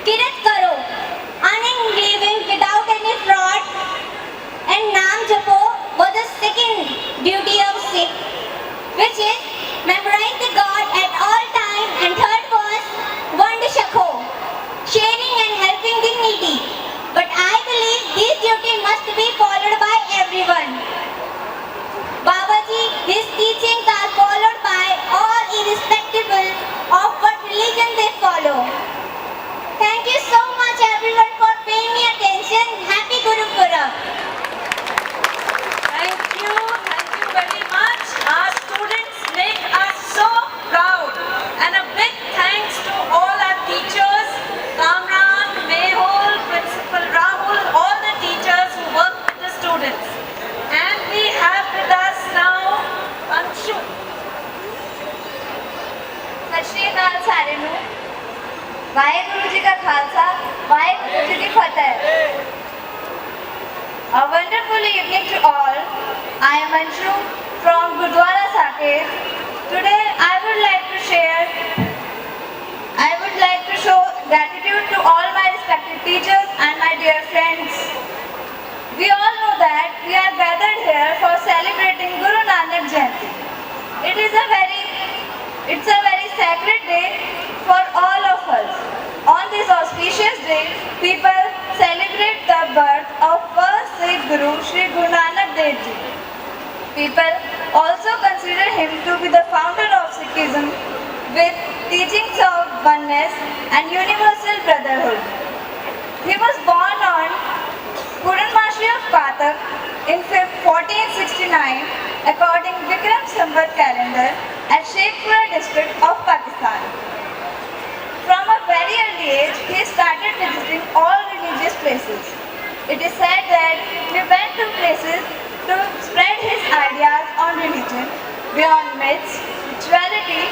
Kirat Karo, earning living without any fraud, and Naam Japo was the second duty of Sikh, which is memorize the God at all times, and third was Vand Shakho, sharing and helping the needy. But I believe this duty must be followed by everyone. Babaji, his teachings are followed by all irrespective of what religion they follow. Thank you so much everyone for paying me attention. Happy Guru Purab. Thank you very much. Our students make us so proud. And a big thanks to all our teachers, Kamran, Mehul, Principal Rahul, all the teachers who work with the students. And we have with us now Anshu. सत श्री अकाल सारे नु। वाहेगुरु जी का खालसा, वाहेगुरु जी की फतेह। A wonderful evening to all. I am Anshu from Gurudwara Saket. Today I would like to show gratitude to all my respected teachers and my dear friends. We all know that we are gathered here for celebrating Guru Nanak Jayanti. It's a very sacred day for all of us. On this auspicious day, people celebrate the birth of first Sikh Guru Sri Guru Nanak Dev Ji. People also consider him to be the founder of Sikhism with teachings of oneness and universal brotherhood. He was born on Purnamashi of Katak in 1469 according Vikram Samvat calendar at Sheikhpura district of Pakistan. From a very early age, he started visiting all religious places. It is said that he went to places to spread his ideas on religion beyond myths, spirituality,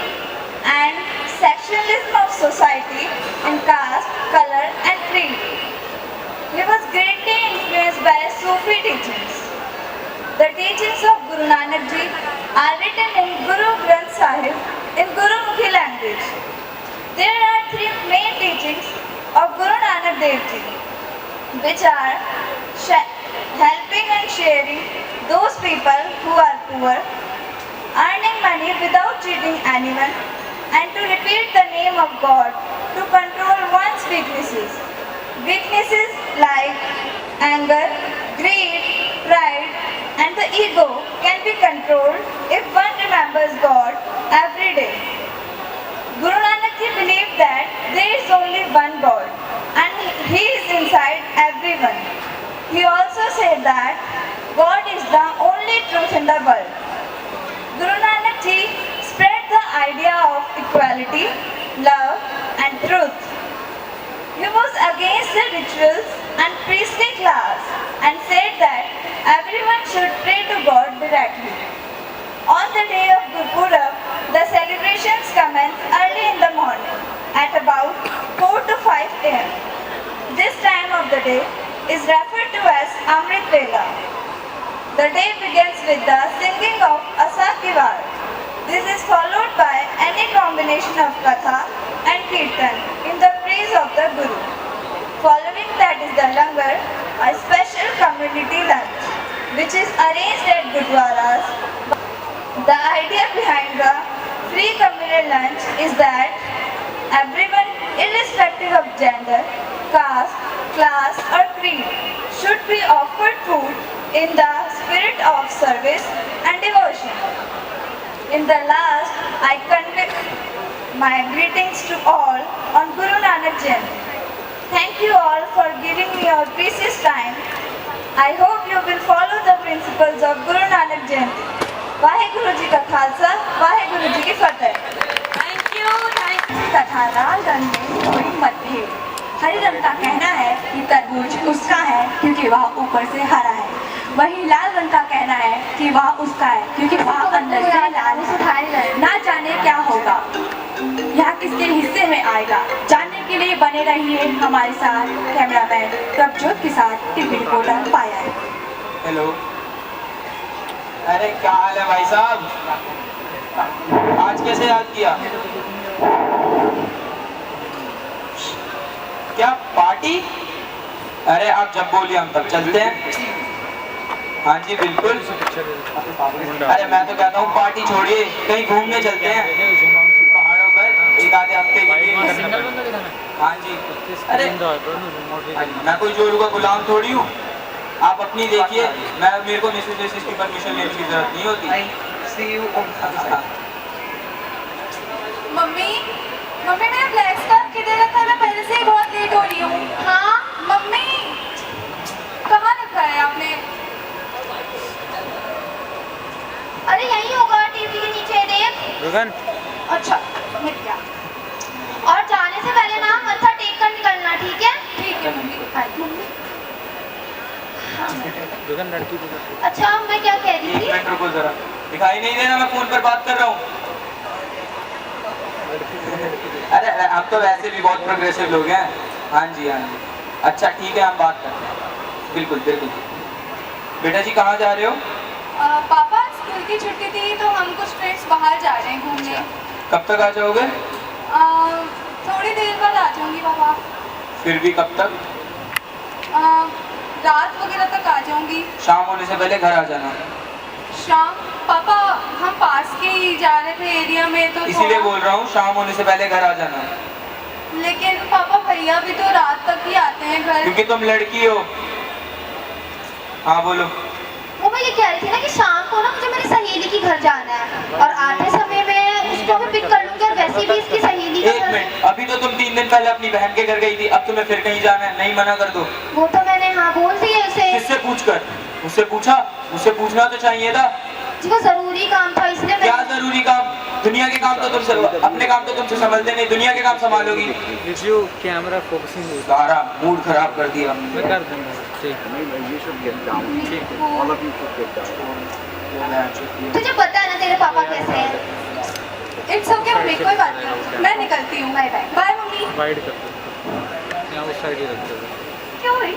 and sectionalism of society in caste, color, and creed. He was greatly influenced by Sufi teachings. The teachings of Guru Nanak Ji are written in Guru Granth Sahib in Gurumukhi language. There are three main teachings of Guru Nanak Dev Ji, which are helping and sharing those people who are poor, earning money without cheating anyone, and to repeat the name of God to control one's weaknesses. Weaknesses like anger, greed, pride, and the ego can be controlled if one remembers God every day. Guru Nanak Ji believed that there is only one God and He is inside everyone. He also said that God is the only truth in the world. Guru Nanak Ji spread the idea of equality, love, and truth. He was against the rituals and priestly class and said that everyone should pray to God directly. On the day of Gurpurab, the celebrations commence early in the morning at about 4 to 5 am. This time of the day is referred to as Amrit Vela. The day begins with the singing of Asakivar. This is followed by any combination of Katha and Kirtan in the praise of the Guru. Following that is the Langar, a special community lunch, which is arranged at Gurdwaras. The idea behind the free communal lunch is that everyone, irrespective of gender, caste, class or creed, should be offered food in the spirit of service and devotion. In the last, I convey my greetings to all on Guru Nanak Jayanti. Thank you all for giving me your precious time. I hope you will follow the principles of Guru Nanak Jayanti. Waheguru ji का खालसा, वाहेगुरु जी की फतेह। Thank you. तथा लाल रंग में कोई मतभेद। हरे रंग का कहना है कि तरबूज उसका है क्योंकि वह ऊपर से हरा है, वहीं लाल रंग का कहना है कि वह उसका है क्योंकि वह अंदर से लाल है। ना जाने क्या होगा, यह किसके हिस्से में आएगा, जानने के लिए बने रहिए हमारे साथ। कैमरामैन प्रभजोत के साथ टीवी रिपोर्टर पाया है। हेलो, अरे क्या हाल है भाई साहब, आज कैसे याद किया? क्या पार्टी? अरे आप जब बोलिए हम तब चलते हैं। हाँ जी बिल्कुल। अरे मैं तो कहता हूँ पार्टी छोड़िए, कहीं घूमने चलते हैं पहाड़ों पर एक आधे हफ्ते के लिए। हाँ जी। अरे मैं कोई जोरू का गुलाम थोड़ी हूँ, आप अपनी देखिए। मेरे को मिसेस की परमिशन लेने की जरूरत नहीं होती। मम्मी, मम्मी मेरा ब्लैक स्कार्फ किधर रखा है? मैं पहले से ही बहुत लेट हो रही हूँ। हाँ मम्मी, कहाँ रखा है आपने? अरे यही होगा, टीवी के नीचे देख। अच्छा मिल गया। और जाने से पहले ना मत्था टेक कर निकलना, ठीक है? ठीक है मम्मी। अच्छा मैं क्या कह रही थी? एक मिनट रुको जरा, दिखाई नहीं देना, मैं फोन पर बात कर रहा हूँ। अरे हम तो वैसे भी बहुत प्रोग्रेसिव लोग हैं। हाँ जी हाँ जी, अच्छा ठीक है, हम बात करते हैं। बिल्कुल बिल्कुल। बेटा जी कहाँ जा रहे हो? पापा स्कूल की छुट्टी थी तो हम कुछ फ्रेंड्स बाहर जा रहे हैं घूमने। कब तक आ जाओगे? थोड़ी देर बाद आ जाऊंगी पापा। फिर भी कब तक? रात वगैरह तक आ जाऊंगी। शाम होने से पहले घर आ जाना। शाम? पापा हम पास के ही जा रहे थे एरिया में, तो इसीलिए बोल रहा हूँ शाम होने से पहले घर आ जाना। लेकिन पापा भैया भी तो रात तक ही आते हैं घर। क्योंकि तुम लड़की हो। हाँ बोलो। वो मैं ये कह रही थी ना कि शाम को ना मुझे मेरी सहेली के घर जाना है और आते समय मैं उसको भी पिक कर लूंगी और वैसे भी इसकी सहेली का एक घर। मिनट, अभी तो तुम 3 दिन पहले अपनी बहन के घर गई थी, अब तुम्हें फिर कहीं जाना है, नहीं मना कर दो। वो तो मैंने हाँ बोल दिया उसे। किससे पूछकर? उससे पूछा? उससे पूछना तो चाहिए था। जिसको जरूरी काम था इसलिए क्या जरूरी काम? दुनिया के काम तो तुमसे, अपने काम तो तुमसे संभलते नहीं, दुनिया के काम संभालोगी। वीडियो कैमरा फोकसिंग सारा मूड खराब कर दिया। मैं कर दूंगा। ठीक। तुझे पता है ना तेरे पापा कैसे हैं। इट्स ओके मम्मी, कोई बात नहीं, मैं निकलती हूँ। Bye bye. Bye mummy. Wide कर दो, यहाँ उस साइड ही रख दो। क्यों हुई?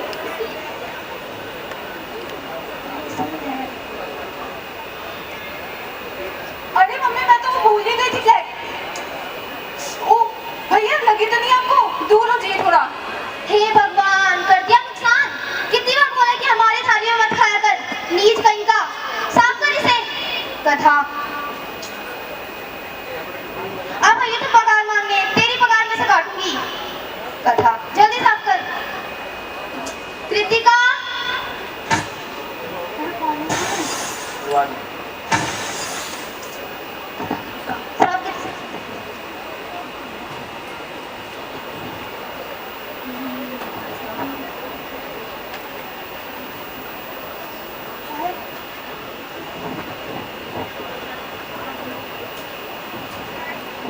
अरे मम्मी, मैं तो वो भूल ही गई थी फ्लैट। ओ भैया, लगी तो नहीं आपको? दूर हो जाइए थोड़ा। हे भगवान, कर दिया नुकसान। कितनी बार बोला कि हमारे थाली में मत खाया कर, नीच कहीं का। साफ कर इसे। कथा। अब भैया तो पगार मांगे, तेरी पगार में से काटूंगी। कथा, जल्दी साफ कर। कृतिका। साफ कर इसे।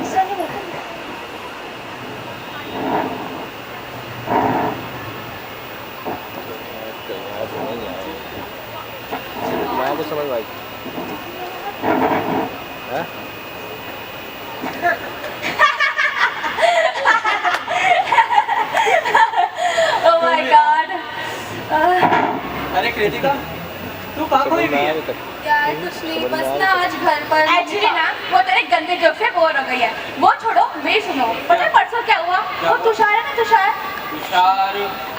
सही बैठा। मैं तो समझ भाई। Oh my God. अरे कृतिका, तू कहाँ खोई हुई है? यार कुछ नहीं, बस ना आज घर पर Actually ना, वो तेरे गंदे जोक से बोर हो गई है। वो छोड़ो, मेरी सुनो। पता है परसों क्या हुआ? वो तुषार है ना, तुषार। तुषार?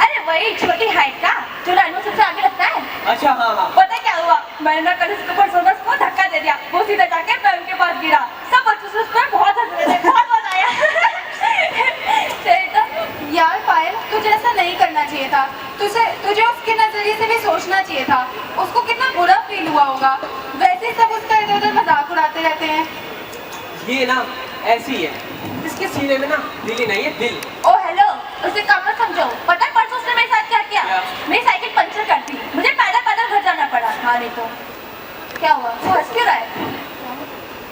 अरे वही छोटी हाइट का, जो लाइन में सबसे आगे लगता है। अच्छा हाँ हाँ। पता है क्या हुआ? मैंने ना कल उसको परसों ना उसको धक्का दे दिया। वो सीधा जाके मैं उनके पास गिरा। सब बच्चों से उस पर बहुत हंस रहे थे, बहुत मजा आया। सही तो? यार पायल, तुझे ऐसा नहीं करना चाहिए था। तुझे उसके नजरिए से भी सोचना चाहिए था। उसको कितना बुरा फील हुआ होगा। वैसे सब उसका इधर उधर मजाक उड़ाते रहते हैं। ये ना ऐसी है, इसके सीने में ना दिल ही नहीं है, दिल। ओ हेलो, उसे कम मत समझो। पता है परसों उसने मेरे साथ क्या किया? क्या? मेरी साइकिल पंचर कर दी। मुझे पैदल पैदल घर जाना पड़ा। हाँ नहीं तो क्या हुआ? वो हंस क्यों रहा है?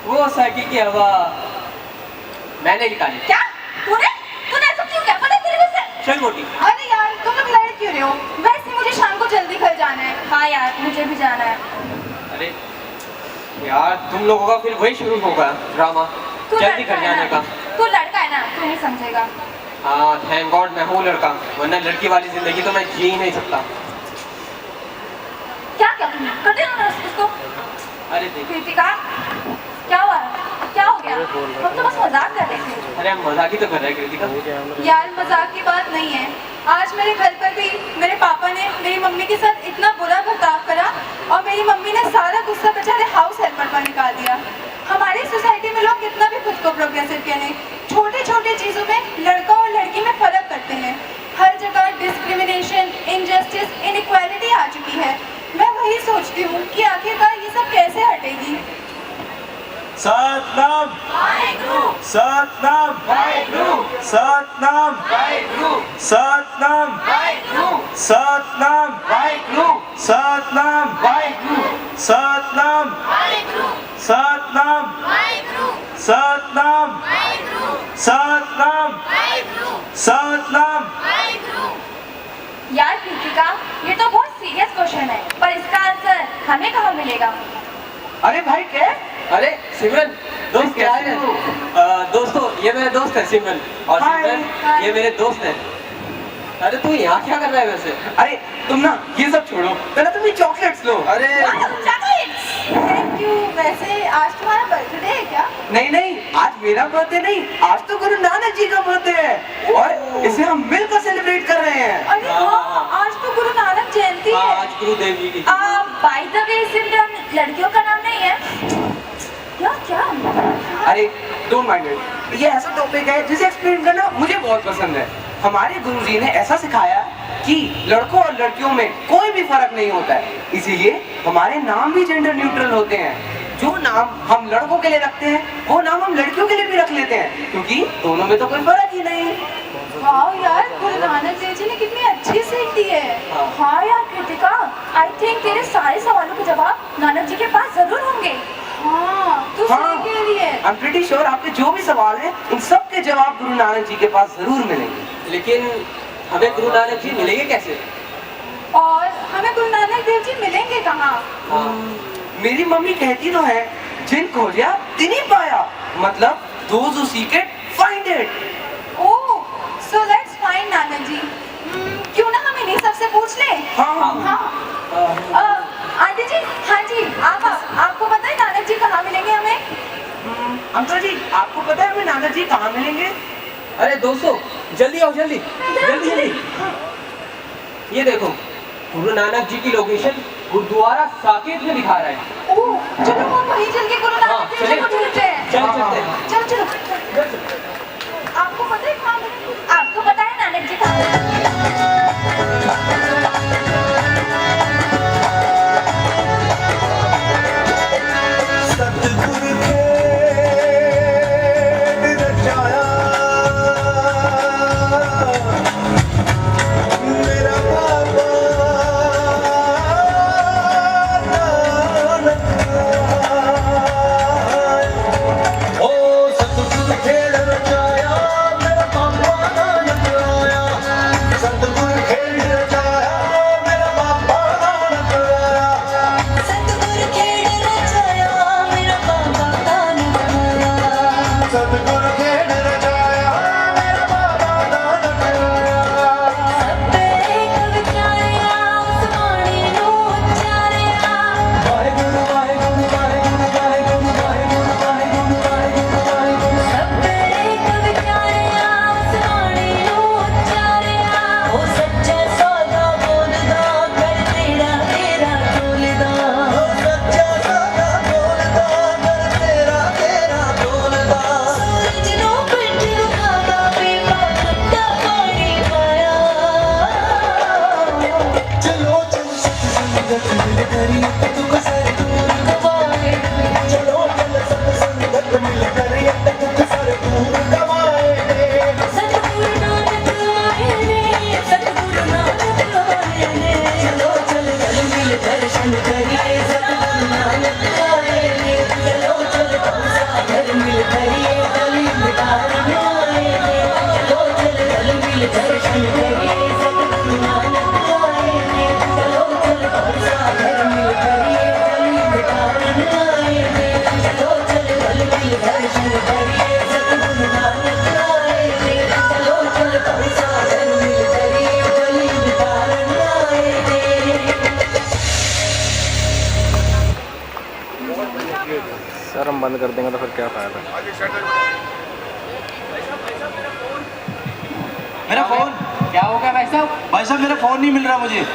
वो साइकिल की हवा मैंने निकाली। क्या? तूने तूने ऐसा क्यों किया? पता है तेरे को? चल मोटी। अरे यार, तुम लोग लड़ क्यों रहे हो? वैसे मुझे शाम को जल्दी घर जाना है। हाँ यार, मुझे भी जाना है। अरे यार, तुम लोगों का फिर वही शुरू होगा ड्रामा, तू जल्दी लड़का घर है जाने ना? का। तू लड़का है ना, तू नहीं समझेगा। हाँ थैंक गॉड मैं हूँ लड़का, वरना लड़की वाली जिंदगी तो मैं जी ही नहीं सकता। क्या क्या तुमने कर देना ना उसको? अरे देख, कृतिका, क्या हुआ? क्या हो गया? हम तो बस मजाक कर रहे थे। अरे हम मजाक ही तो कर रहे हैं कृतिका। यार मजाक की बात नहीं है। आज मेरे घर पर भी मेरे पापा ने मेरी मम्मी के साथ इतना बुरा बर्ताव करा और मेरी मम्मी ने सारा गुस्सा बेचारे हाउस हेल्पर पर निकाल दिया। हमारी सोसाइटी में लोग कितना भी खुद को प्रोग्रेसिव कहने, छोटे छोटे चीज़ों में लड़का और लड़की में फर्क करते हैं। हर जगह डिस्क्रिमिनेशन, इनजस्टिस, इनइक्वालिटी आ चुकी है। मैं वही सोचती हूँ कि आखिरकार ये सब कैसे हटेगी। सतनाम सतनाम सतनाम सतनाम सतनाम सतनाम सतनाम सतनाम सतनाम सतनाम सतनाम। यार कृतिका, ये तो बहुत सीरियस क्वेश्चन है, पर इसका आंसर हमें कहाँ मिलेगा? अरे भाई क्या? अरे सिमरन दोस्त क्या है? दोस्तों ये मेरे दोस्त है सिमरन, और सिमरन ये मेरे दोस्त है। अरे तू यहाँ क्या कर रहा है वैसे? अरे तुम ना ये सब छोड़ो, पहले तुम ये चॉकलेट्स लो। अरे थैंक यू। वैसे आज तुम्हारा बर्थडे है क्या? नहीं नहीं, आज मेरा बर्थडे नहीं, आज तो गुरु नानक जी का बर्थडे है और इसे हम मिलकर सेलिब्रेट कर रहे हैं। अरे हाँ, आज तो गुरु नानक जयंती है। आज गुरुदेव जी की। बाय द वे, सिमरन लड़कियों का नाम नहीं है क्या? क्या? अरे डोंट माइंड इट, ये ऐसा टॉपिक है जिसे एक्सप्लेन करना मुझे बहुत पसंद है। हमारे गुरुजी ने ऐसा सिखाया कि लड़कों और लड़कियों में कोई भी फर्क नहीं होता है, इसीलिए हमारे नाम भी जेंडर न्यूट्रल होते हैं। जो नाम हम लड़कों के लिए रखते हैं वो नाम हम लड़कियों के लिए भी रख लेते हैं, क्योंकि दोनों में तो कोई फर्क ही नहीं। वाह यार, गुरु नानक देव जी ने कितनी अच्छी सीख दी है। हाँ यार कृतिका, आई थिंक तेरे सारे सवालों के जवाब नानक जी के पास जरूर होंगे। हाँ, तू सही कह रही है। आई एम प्रीटी श्योर आपके जो भी सवाल हैं उन सब के जवाब गुरु नानक जी के पास जरूर मिलेंगे। लेकिन हमें गुरु नानक जी मिलेंगे कैसे? और हमें गुरु नानक देव जी मिलेंगे कहाँ? मेरी मम्मी कहती तो है, जिन खोजा तिन्हीं पाया, मतलब those who seek it find it। Oh, so let's find Nanak ji. क्यों ना हम इन्हीं सबसे पूछ ले? हाँ। आंटी जी, हाँ जी, आपको पता है नानक जी कहाँ मिलेंगे हमें? अंकल जी, आपको पता है हमें नानक जी कहाँ मिलेंगे? अरे दोस्तों, जल्दी आओ, जल्दी जल्दी। ये देखो, गुरु नानक जी की लोकेशन गुरुद्वारा साकेत में दिखा रहा है। ओह, चलो हम वहीं चल के गुरु नानक देव जी को ढूंढते हैं। चलते हैं। चलो। आपको पता है कहाँ मिलेंगे? आपको पता है नानक जी कहाँ मिलेंगे? सर हम बंद कर देंगे तो फिर क्या फायदा? मेरा फोन क्या हो गया भाई साहब? भाई साहब मेरा फोन नहीं मिल रहा मुझे।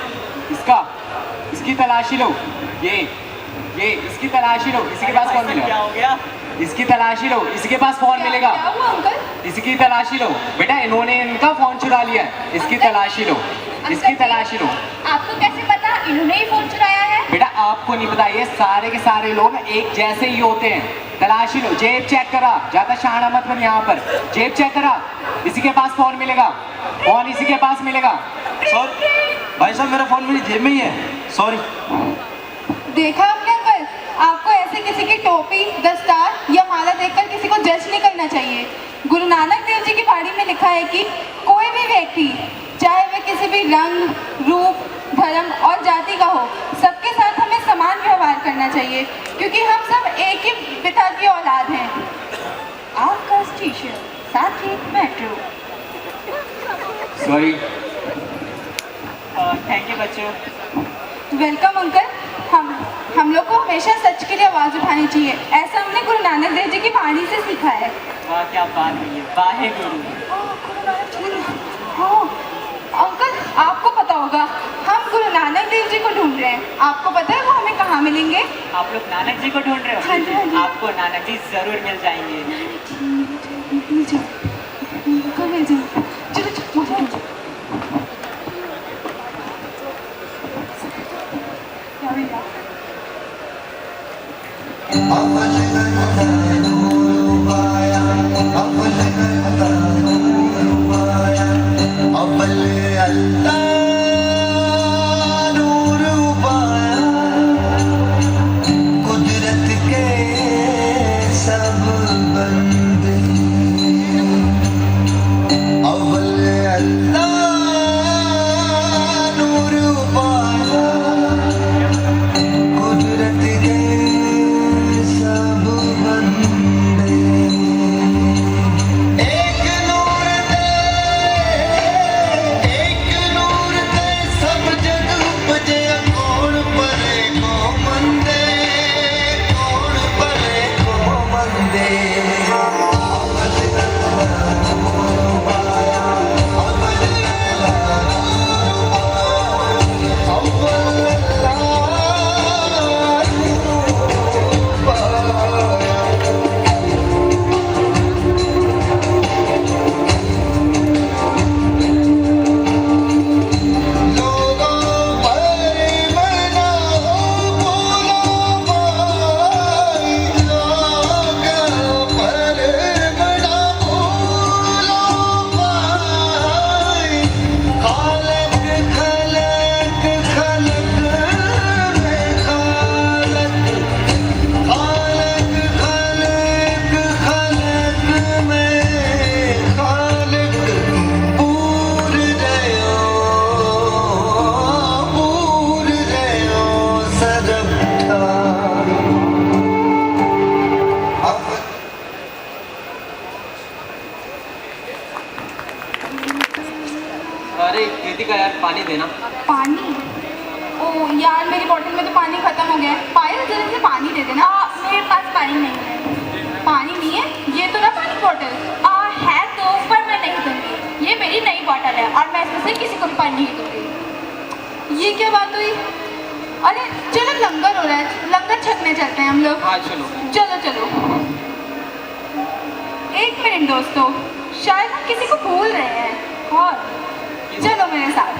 इसकी तलाशी लो। ये इसकी तलाशी लो, इसके पास फोन मिलेगा। क्या हो गया? इसकी तलाशी लो, इसके पास फोन मिलेगा। क्या हुआ अंकल? इसकी तलाशी लो बेटा, इन्होंने इनका फोन चुरा लिया है। इसकी तलाशी लो, इसकी तलाशी लो। आपको कैसे पता इन्होंने ही फोन चुराया है? बेटा आपको नहीं पता, ये सारे के सारे लोग एक जैसे ही होते हैं। तलाशी लो, जेब चेक करा, ज्यादा शाना मत बन यहाँ पर। जेब चेक करा, इसी के पास फोन मिलेगा, फोन इसी के पास मिलेगा। सॉरी भाई साहब, मेरा फोन मेरी जेब में ही है, सॉरी। देखा आपने अंकल, आपको ऐसे किसी की टोपी, दस्तार या माला देखकर किसी को जज नहीं करना चाहिए। गुरु नानक देव जी की बाणी में लिखा है कि कोई भी व्यक्ति, चाहे वह किसी भी रंग, रूप, धर्म और जाति का हो, सबके साथ हमें समान व्यवहार करना चाहिए, क्योंकि हम सब एक ही पिता की औलाद हैं। आपका टीचर, साथ ही मेट्रो। सॉरी। थैंक यू बच्चों। Welcome uncle. हम लोग को हमेशा सच के लिए आवाज़ उठानी चाहिए, ऐसा हमने गुरु नानक देव जी की बाणी से सीखा है। वाह क्या बात हुई है, वाहे गुरु। हाँ अंकल, आपको पता होगा हम गुरु नानक देव जी को ढूंढ रहे हैं। आपको पता है वो हमें कहाँ मिलेंगे? आप लोग नानक जी को ढूंढ रहे हो? हाँ जी, हाँ जी। आपको नानक जी जरूर मिल जाएंगे। चलो अरे कृतिका यार पानी देना। पानी? ओ यार मेरी बोतल में तो पानी खत्म हो गया है। पायल जल्दी से पानी दे देना। मेरे पास पानी नहीं है। पानी नहीं है? ये तो ना पानी बोतल है तो, पर मैं नहीं दूंगी। ये मेरी नई बोतल है और मैं इसमें से किसी को भी पानी नहीं दूंगी। ये क्या बात हुई? अरे चलो लंगर हो रहा है, लंगर छकने चलते हैं हम लोग। हाँ चलो चलो चलो। एक मिनट दोस्तों, शायद हम किसी को भूल रहे हैं। और चलो मेरे साथ।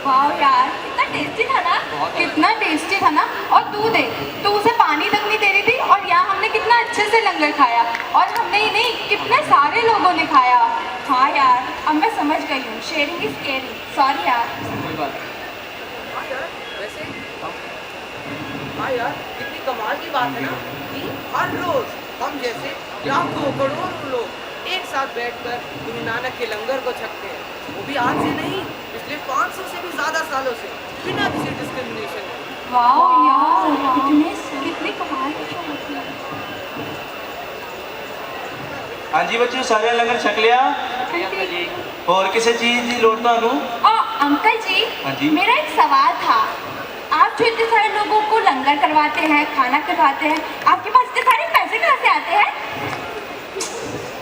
वाह यार कितना टेस्टी था ना, कितना टेस्टी था ना। और तू देख, तू उसे पानी तक नहीं दे रही थी और यहाँ हमने कितना अच्छे से लंगर खाया। और हमने ही नहीं, कितने सारे लोगों ने खाया। हाँ यार अब मैं समझ गई हूँ, शेयरिंग इज केयरिंग। सॉरी यार। कोई बात वैसे हाँ यार कितनी कमाल की बात है ना कि हर रोज हम जैसे लाखों करोड़ों लोग एक साथ बैठकर गुरु नानक के लंगर को छकते हैं, वो भी आज से नहीं पिछले 500 से भी ज्यादा सालों से, बिना किसी डिस्क्रिमिनेशन के। वाह यार कितनी कमाल की बात है। हाँ जी बच्चों, सारे लंगर छक लिया? और किसी चीज की लोड़ ਤੁਹਾਨੂੰ? अंकल जी, हाँ जी मेरा एक सवाल था। आप जो इतने सारे लोगों को लंगर करवाते हैं, खाना करवाते हैं, आपके पास इतने सारे पैसे कहाँ से आते हैं?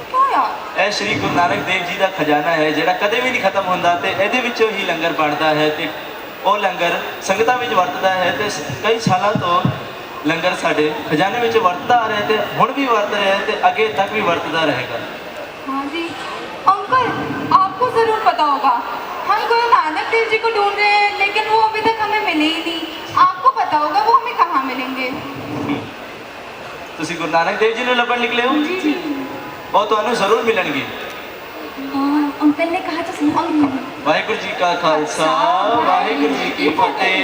क्यों यार? ਇਹ ਸ਼੍ਰੀ ਗੁਰੂ ਨਾਨਕ ਦੇਵ ਜੀ ਦਾ ਖਜ਼ਾਨਾ ਹੈ ਜਿਹੜਾ ਕਦੇ ਵੀ ਨਹੀਂ ਖਤਮ ਹੁੰਦਾ ਤੇ ਇਹਦੇ ਵਿੱਚੋਂ ਹੀ ਲੰਗਰ ਬਣਦਾ ਹੈ ਤੇ ਉਹ ਲੰਗਰ ਸੰਗਤਾਂ ਵਿੱਚ ਵਰਤਦਾ ਹੈ ਤੇ ਕਈ ਸਾਲਾਂ ਤੋਂ ਲੰਗਰ ਸਾਡੇ ਖਜ਼ਾਨੇ ਵਿੱਚ ਵਰਤਦਾ ਆ ਰਿਹਾ ਤੇ ਹੁਣ ਵੀ ਵਰਤ ਰਿਹਾ ਹੈ ਤੇ ਅੱਗੇ ਤੱਕ ਵੀ ਵਰਤਦਾ ਰਹੇਗਾ। हाँ जी अंकल, आपको जरूर पता होगा हम गुरु नानक देव जी को ढूंढ रहे हैं लेकिन वो अभी तक हमें मिले ही नहीं। आपको पता होगा वो हमें कहाँ मिलेंगे? ਤੁਸੀਂ ਗੁਰੂ ਨਾਨਕ ਦੇਵ ਜੀ ਨੂੰ ਲੱਭਣ ਨਿਕਲੇ ਹੋ? जी ਉਹ ਤੁਹਾਨੂੰ ਜ਼ਰੂਰ ਮਿਲਣਗੇ। अंकल ने कहा था सुनो। ਵਾਹਿਗੁਰੂ ਜੀ ਕਾ ਖਾਲਸਾ ਵਾਹਿਗੁਰੂ ਜੀ ਕੀ ਫਤਿਹ।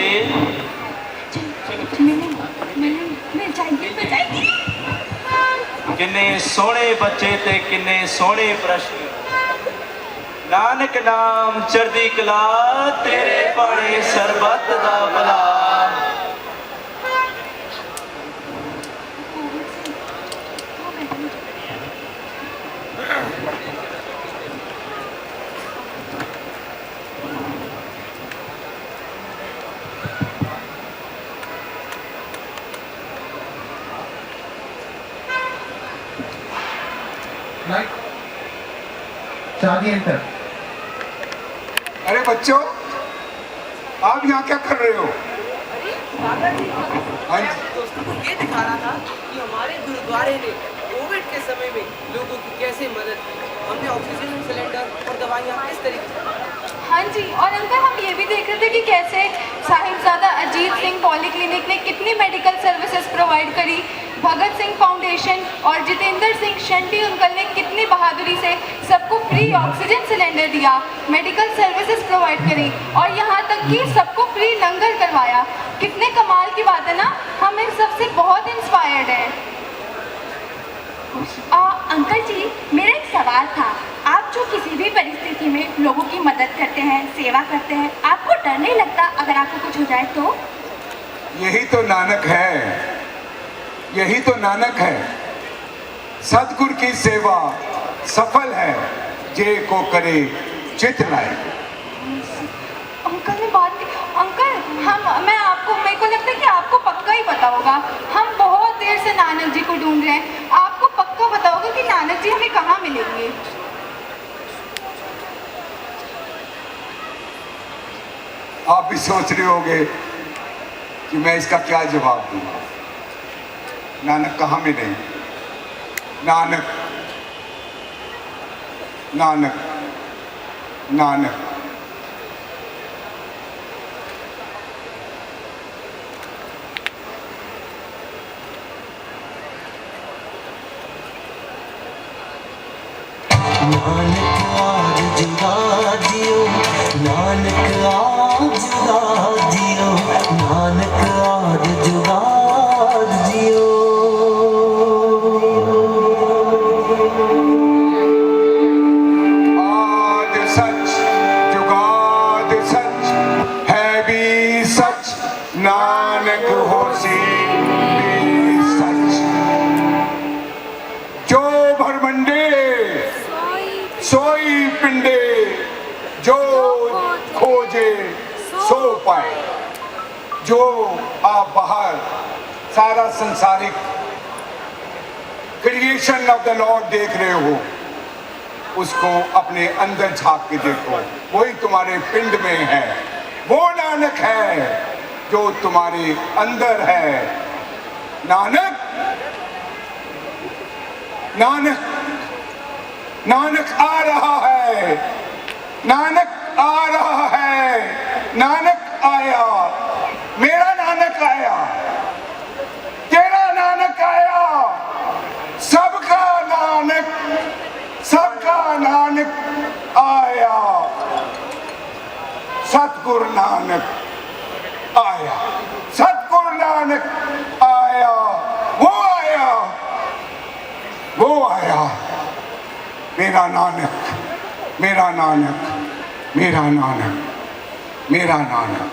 मिल जाएगी। किन्ने सोहने बच्चे ते किन्ने सोहने प्रश्न, नानक नाम चढ़दी कला तेरे पाने सरबत दा भला। शादी एंटर। अरे बच्चों, आप यहाँ क्या कर रहे हो? अरे दादा जी, मैं अपने दोस्तों को ये दिखा रहा था कि हमारे गुरुद्वारे ने कोविड के समय में लोगों की कैसे मदद की। वहाँ पे ऑक्सीजन सिलेंडर और दवाइयाँ इस तरीके से। हाँ जी, और अंकल हम ये भी देख रहे थे कि कैसे साहिबजादा अजीत सिंह पॉलीक्लिनिक ने कितनी मेडिकल सर्विसेज प्रोवाइड करी, भगत सिंह फाउंडेशन और जितेंद्र सिंह शंटी अंकल ने कितनी बहादुरी से सबको फ्री ऑक्सीजन सिलेंडर दिया, मेडिकल सर्विसेज प्रोवाइड करी और यहाँ तक कि सबको फ्री लंगर करवाया। कितने कमाल की बात है ना, हम इन सबसे बहुत इंस्पायर्ड हैं। अंकल जी, मेरा एक सवाल था। आप जो किसी भी परिस्थिति में लोगों की मदद करते हैं, सेवा करते हैं, आपको डर नहीं लगता अगर आपको कुछ हो जाए तो? यही तो नानक है, यही तो नानक है। सतगुरु की सेवा सफल है, जे को करे चित लाए। अंकल ने बात की। अंकल मेरे को लगता है कि आपको पक्का ही पता होगा, हम बहुत देर से नानक जी को ढूंढ रहे हैं, आपको पक्का पता होगा कि नानक जी हमें कहाँ मिलेंगे। आप भी सोच रहे होंगे कि मैं इसका क्या जवाब दूंगा। नानक कहाँ मिलेंगे? नानक नानक नानक नानक आज जुगा दियो, नानक आज जुगा दियो, नानक आज जुगा दियो। आज सच जुगाद सच है भी सच, नानक होसी भी सच। जो भरमंडे सोई पिंडे, जो खोजे सो पाए। जो आप बाहर सारा संसारिक क्रिएशन ऑफ द लॉर्ड देख रहे हो, उसको अपने अंदर झांक के देखो, वही तुम्हारे पिंड में है। वो नानक है जो तुम्हारे अंदर है। नानक नानक नानक आ रहा है, नानक आ रहा है, नानक आया, मेरा नानक आया, तेरा नानक आया, सबका नानक, सबका नानक आया। सतगुरु नानक आया, सतगुरु नानक आया, वो आया, वो आया। मेरा नानक, मेरा नानक, मेरा नानक, मेरा नानक।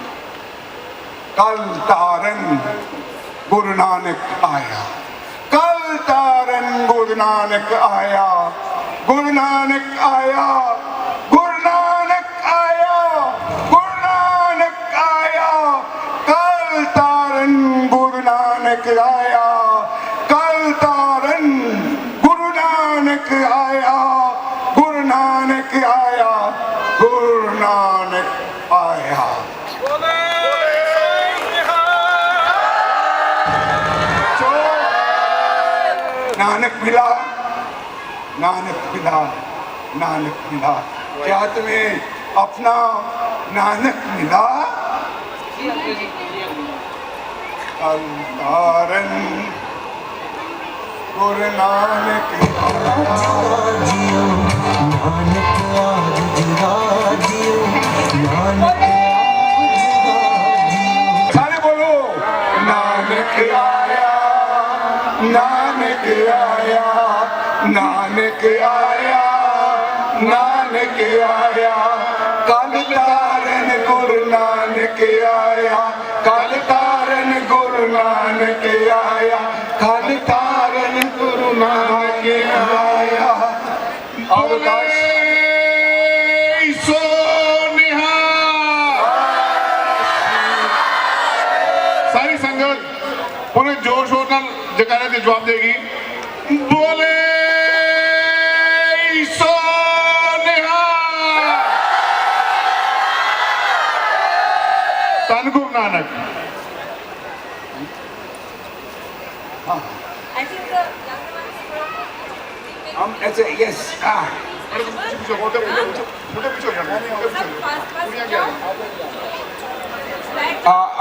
कल तारन गुरु नानक आया, कल तारन गुरु नानक आया, गुरु नानक आया, गुरु नानक आया, गुरु नानक आया। कल तारन गुरु नानक आया, कल तारन गुरु नानक आया, गुरु नानक आया, गुरु नानक आया। नानक मिला, नानक मिला, नानक मिला। क्या तुम्हें अपना नानक मिला? अवतारन गुरु नानक जियो, नानक आज जुगा दियो, नानक आज जुगा दियो। सारे बोलो, नानक आया, नानक आया, नानक आया, नानक आया। कल तारन गुरु नानक आया, कल तारन गुरु नानक आया, कल तारन गुरु नानक आया। अवकाश सारी संगत पूरे जोर शोर नाल जकारे दे जवाब देगी। बोले सो निहाल। धन गुरु नानक। हम ऐसे यस पीछे बहुत मुंडे पीछे हो जाने कुड़ियां क्या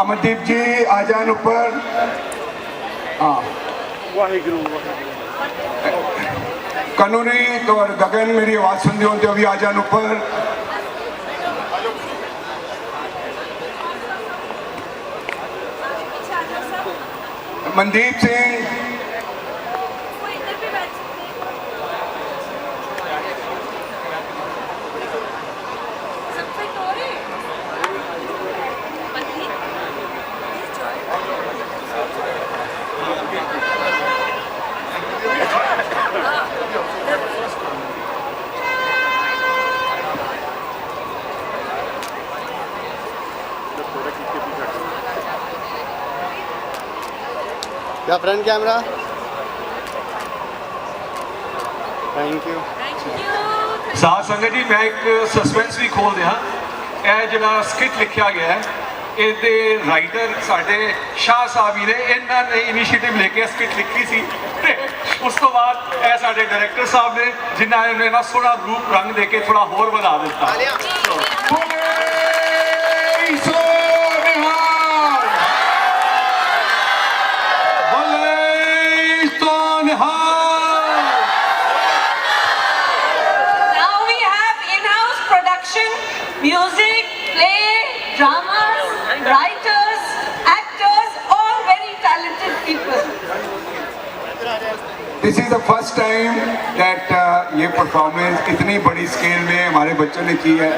अमनदीप जी आ जान ऊपर। हाँ कानूनी तो गगन मेरी आवाज सुनते हो तो अभी आ जान ऊपर। मनदीप सिंह या फ्रंट कैमरा थैंक यू साथ संगत जी मैं एक सस्पेंस भी खोल दिया ਇਹ ਜਿਹੜਾ ਸਕਿੱਟ ਲਿਖਿਆ ਗਿਆ ਹੈ ਇਹਦੇ ਰਾਈਟਰ ਸਾਡੇ ਸ਼ਾਹ ਸਾਹਿਬ ਹੀ ਨੇ ਇਹਨਾਂ ਨੇ ਇਨੀਸ਼ੀਏਟਿਵ ਲੈ ਕੇ ਸਕਿੱਟ ਲਿਖੀ ਸੀ ਤੇ ਉਸ ਤੋਂ ਬਾਅਦ ਇਹ ਸਾਡੇ ਡਾਇਰੈਕਟਰ ਸਾਹਿਬ ਨੇ ਜਿਨ੍ਹਾਂ ਨੇ ਨਾ ਸੋਹਣਾ ਰੂਪ ਰੰਗ ਦੇ ਕੇ ਥੋੜਾ ਹੋਰ ਵਧਾ ਦਿੱਤਾ Music, play, dramas, writers, actors, all very talented people. This is the first time that ये परफॉर्मेंस इतनी बड़ी स्केल में हमारे बच्चों ने की है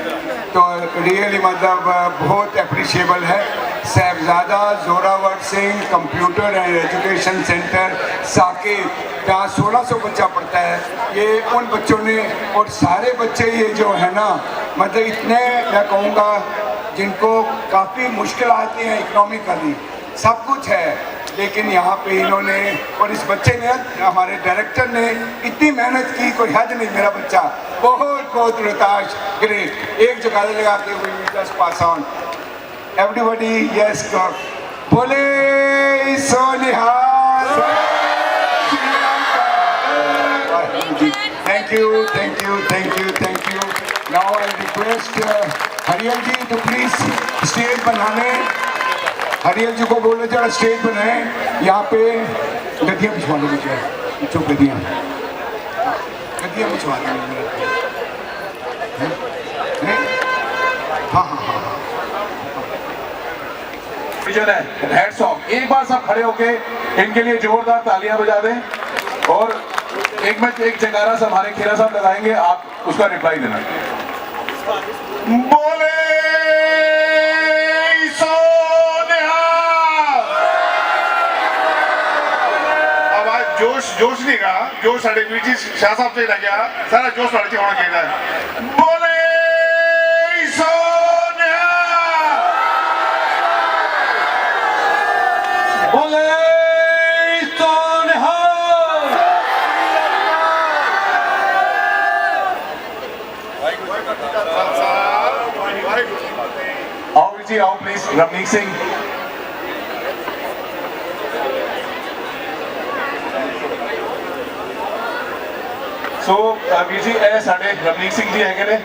तो रियली मतलब बहुत अप्रिशिएबल है। Sahibzada Zorawar Singh computer and education centre Saqib जहाँ 1600 बच्चा पढ़ता है ये उन बच्चों ने और सारे बच्चे ये जो है ना मतलब इतने मैं कहूँगा जिनको काफ़ी मुश्किल आती हैं इकोनॉमिकली सब कुछ है लेकिन यहाँ पे इन्होंने और इस बच्चे ने हमारे डायरेक्टर ने इतनी मेहनत की कोई हद नहीं। मेरा बच्चा बहुत बहुत रोहताश ग्रेट एक जगह लगा के just pass on everybody yes बोले सोनिहाल। Thank you thank you thank you thank you. Now I request Hariyal ji तो प्लीज स्टेज बनाने हरियल जी को बोले जरा स्टेज बनाए यहाँ पे गद्दियाँ बिछवा दो मुझे जो गद्दियाँ बिछवा देंगे हाँ हाँ हाँ हेड्स ऑफ एक बार सब खड़े होके इनके लिए जोरदार तालियां बजा दें और एक में एक जयकारा से हमारे खेरा साहब लगाएंगे आप उसका रिप्लाई देना। बोले जोश जोश नहीं रहा जोश साढ़े बीच शाह साहब से लग गया सारा जोश लड़के होना चाहिए। बोले सोनिया बोले सोनिहाल। आओ जी आओ प्लीज रमनीक सिंह सो ਵੀਰ ਜੀ ਇਹ ਸਾਡੇ ਰਮਨੀਕ ਸਿੰਘ ਜੀ ਹੈਗੇ ਨੇ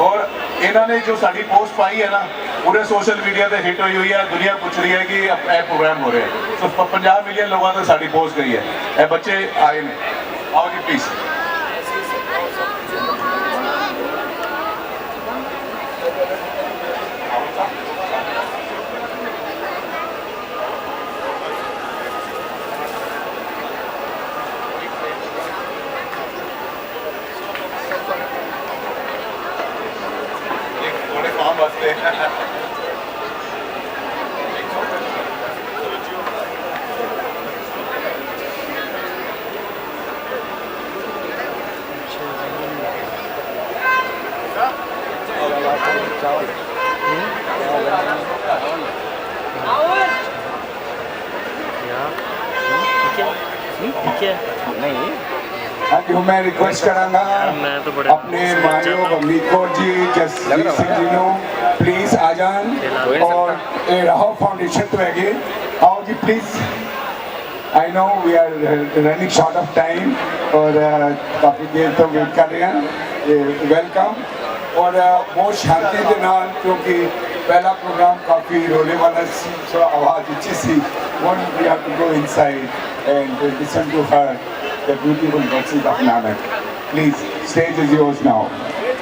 ਔਰ ਇਹਨਾਂ ਨੇ ਜੋ ਸਾਡੀ ਪੋਸਟ ਪਾਈ ਹੈ ਨਾ ਪੂਰੇ ਸੋਸ਼ਲ ਮੀਡੀਆ ਤੇ ਹਿੱਟ ਹੋਈ ਹੈ ਦੁਨੀਆ ਪੁੱਛ ਰਹੀ ਹੈ ਕਿ ਇਹ ਪ੍ਰੋਗਰਾਮ ਹੋ ਰਿਹਾ ਹੈ ਸੋ 50 ਮਿਲੀਅਨ ਲੋਕਾਂ ਤੇ ਸਾਡੀ ਪੋਸਟ ਗਈ ਹੈ ਇਹ ਬੱਚੇ ਆਏ ਨੇ ਆਓ ਜੀ ਪਲੀਜ਼। नहीं मैं रिक्वेस्ट करांगा अपने मायो अमरीक कौर जी जसवीर सिंह जी नो प्लीज आ जान और राहो फाउंडेशन तो है आओ जी please I know we are running short of time और काफ़ी देर तो वेट कर रहे हैं। वेलकम और बहुत शांति के नाल, क्योंकि पहला प्रोग्राम काफ़ी रोने वाला सी, सो आवाज़ अच्छी सी। When we have to go inside and listen to her the beautiful verses of Nanak. Please stage is yours now.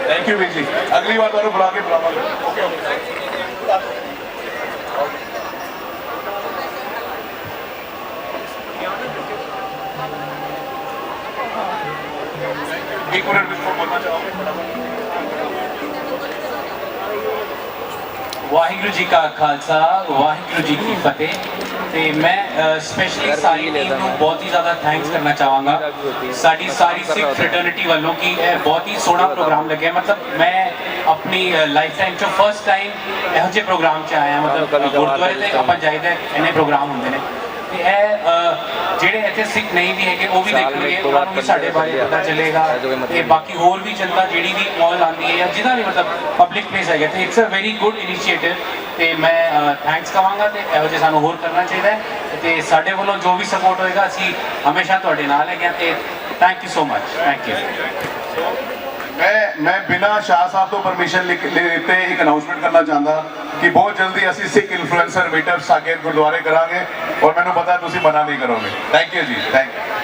Thank you Veer ji, अगली बार ਤੁਹਾਨੂੰ बुला के बुलावांगे। ओके एक मिनट में बोलना चाहूँगा। ਵਾਹਿਗੁਰੂ ਜੀ ਕਾ ਖਾਲਸਾ ਵਾਹਿਗੁਰੂ ਜੀ ਕੀ ਫਤਿਹ। ਤੇ ਮੈਂ ਸਪੈਸ਼ਲੀ ਸਾਰੀ ਟੀਮ ਨੂੰ ਬਹੁਤ ਹੀ ਜ਼ਿਆਦਾ ਥੈਂਕਸ ਕਰਨਾ ਚਾਹਾਂਗਾ, ਸਾਡੀ ਸਾਰੀ ਸਿੱਖ ਫਰੈਟਰਨਿਟੀ ਵੱਲੋਂ ਕਿ ਇਹ ਬਹੁਤ ਹੀ ਸੋਹਣਾ ਪ੍ਰੋਗਰਾਮ ਲੱਗਿਆ। ਮਤਲਬ ਮੈਂ ਆਪਣੀ ਲਾਈਫ ਟਾਈਮ 'ਚ ਫਸਟ ਟਾਈਮ ਇਹੋ ਜਿਹੇ ਪ੍ਰੋਗਰਾਮ 'ਚ ਆਇਆ। ਮਤਲਬ ਗੁਰਦੁਆਰੇ ਤੇ ਆਪਾਂ ਜਾਈਦਾ, ਇੰਨੇ ਪ੍ਰੋਗਰਾਮ ਹੁੰਦੇ ਨੇ ਤੇ ਇਹ ਜਿਹੜੇ ਇੱਥੇ ਸਿੱਖ ਨਹੀਂ ਵੀ ਹੈਗੇ ਉਹ ਵੀ ਦੇਖਣਗੇ, ਉਹਨਾਂ ਨੂੰ ਵੀ ਸਾਡੇ ਬਾਰੇ ਪਤਾ ਚੱਲੇਗਾ। ਤੇ ਬਾਕੀ ਹੋਰ ਵੀ ਜਨਤਾ ਜਿਹੜੀ ਵੀ ਆਲ ਆਉਂਦੀ ਹੈ ਜਾਂ ਜਿਹਦਾ ਵੀ ਮਤਲਬ ਪਬਲਿਕ ਪਲੇਸ ਹੈਗਾ, ਤੇ it's a very good initiative. ਤੇ ਮੈਂ ਥੈਂਕਸ ਕਹਾਂਗਾ ਤੇ ਇਹੋ ਜਿਹੇ ਸਾਨੂੰ ਹੋਰ ਕਰਨਾ ਚਾਹੀਦਾ ਹੈ। ਤੇ ਸਾਡੇ ਵੱਲੋਂ ਜੋ ਵੀ ਸਪੋਰਟ ਹੋਏਗਾ ਅਸੀਂ ਹਮੇਸ਼ਾ ਤੁਹਾਡੇ ਨਾਲ ਹੈਗੇ ਹਾਂ। ਤੇ thank you so much. Thank you. मैं बिना शाह साहब तो परमिशन लेते एक अनाउंसमेंट करना चाहता कि बहुत जल्दी ਅਸੀਂ सिख इन्फ्लुएंसर मीटअप सागे गुरुद्वारे करांगे और मैंने पता तुम मना नहीं करोगे। थैंक यू जी, थैंक यू।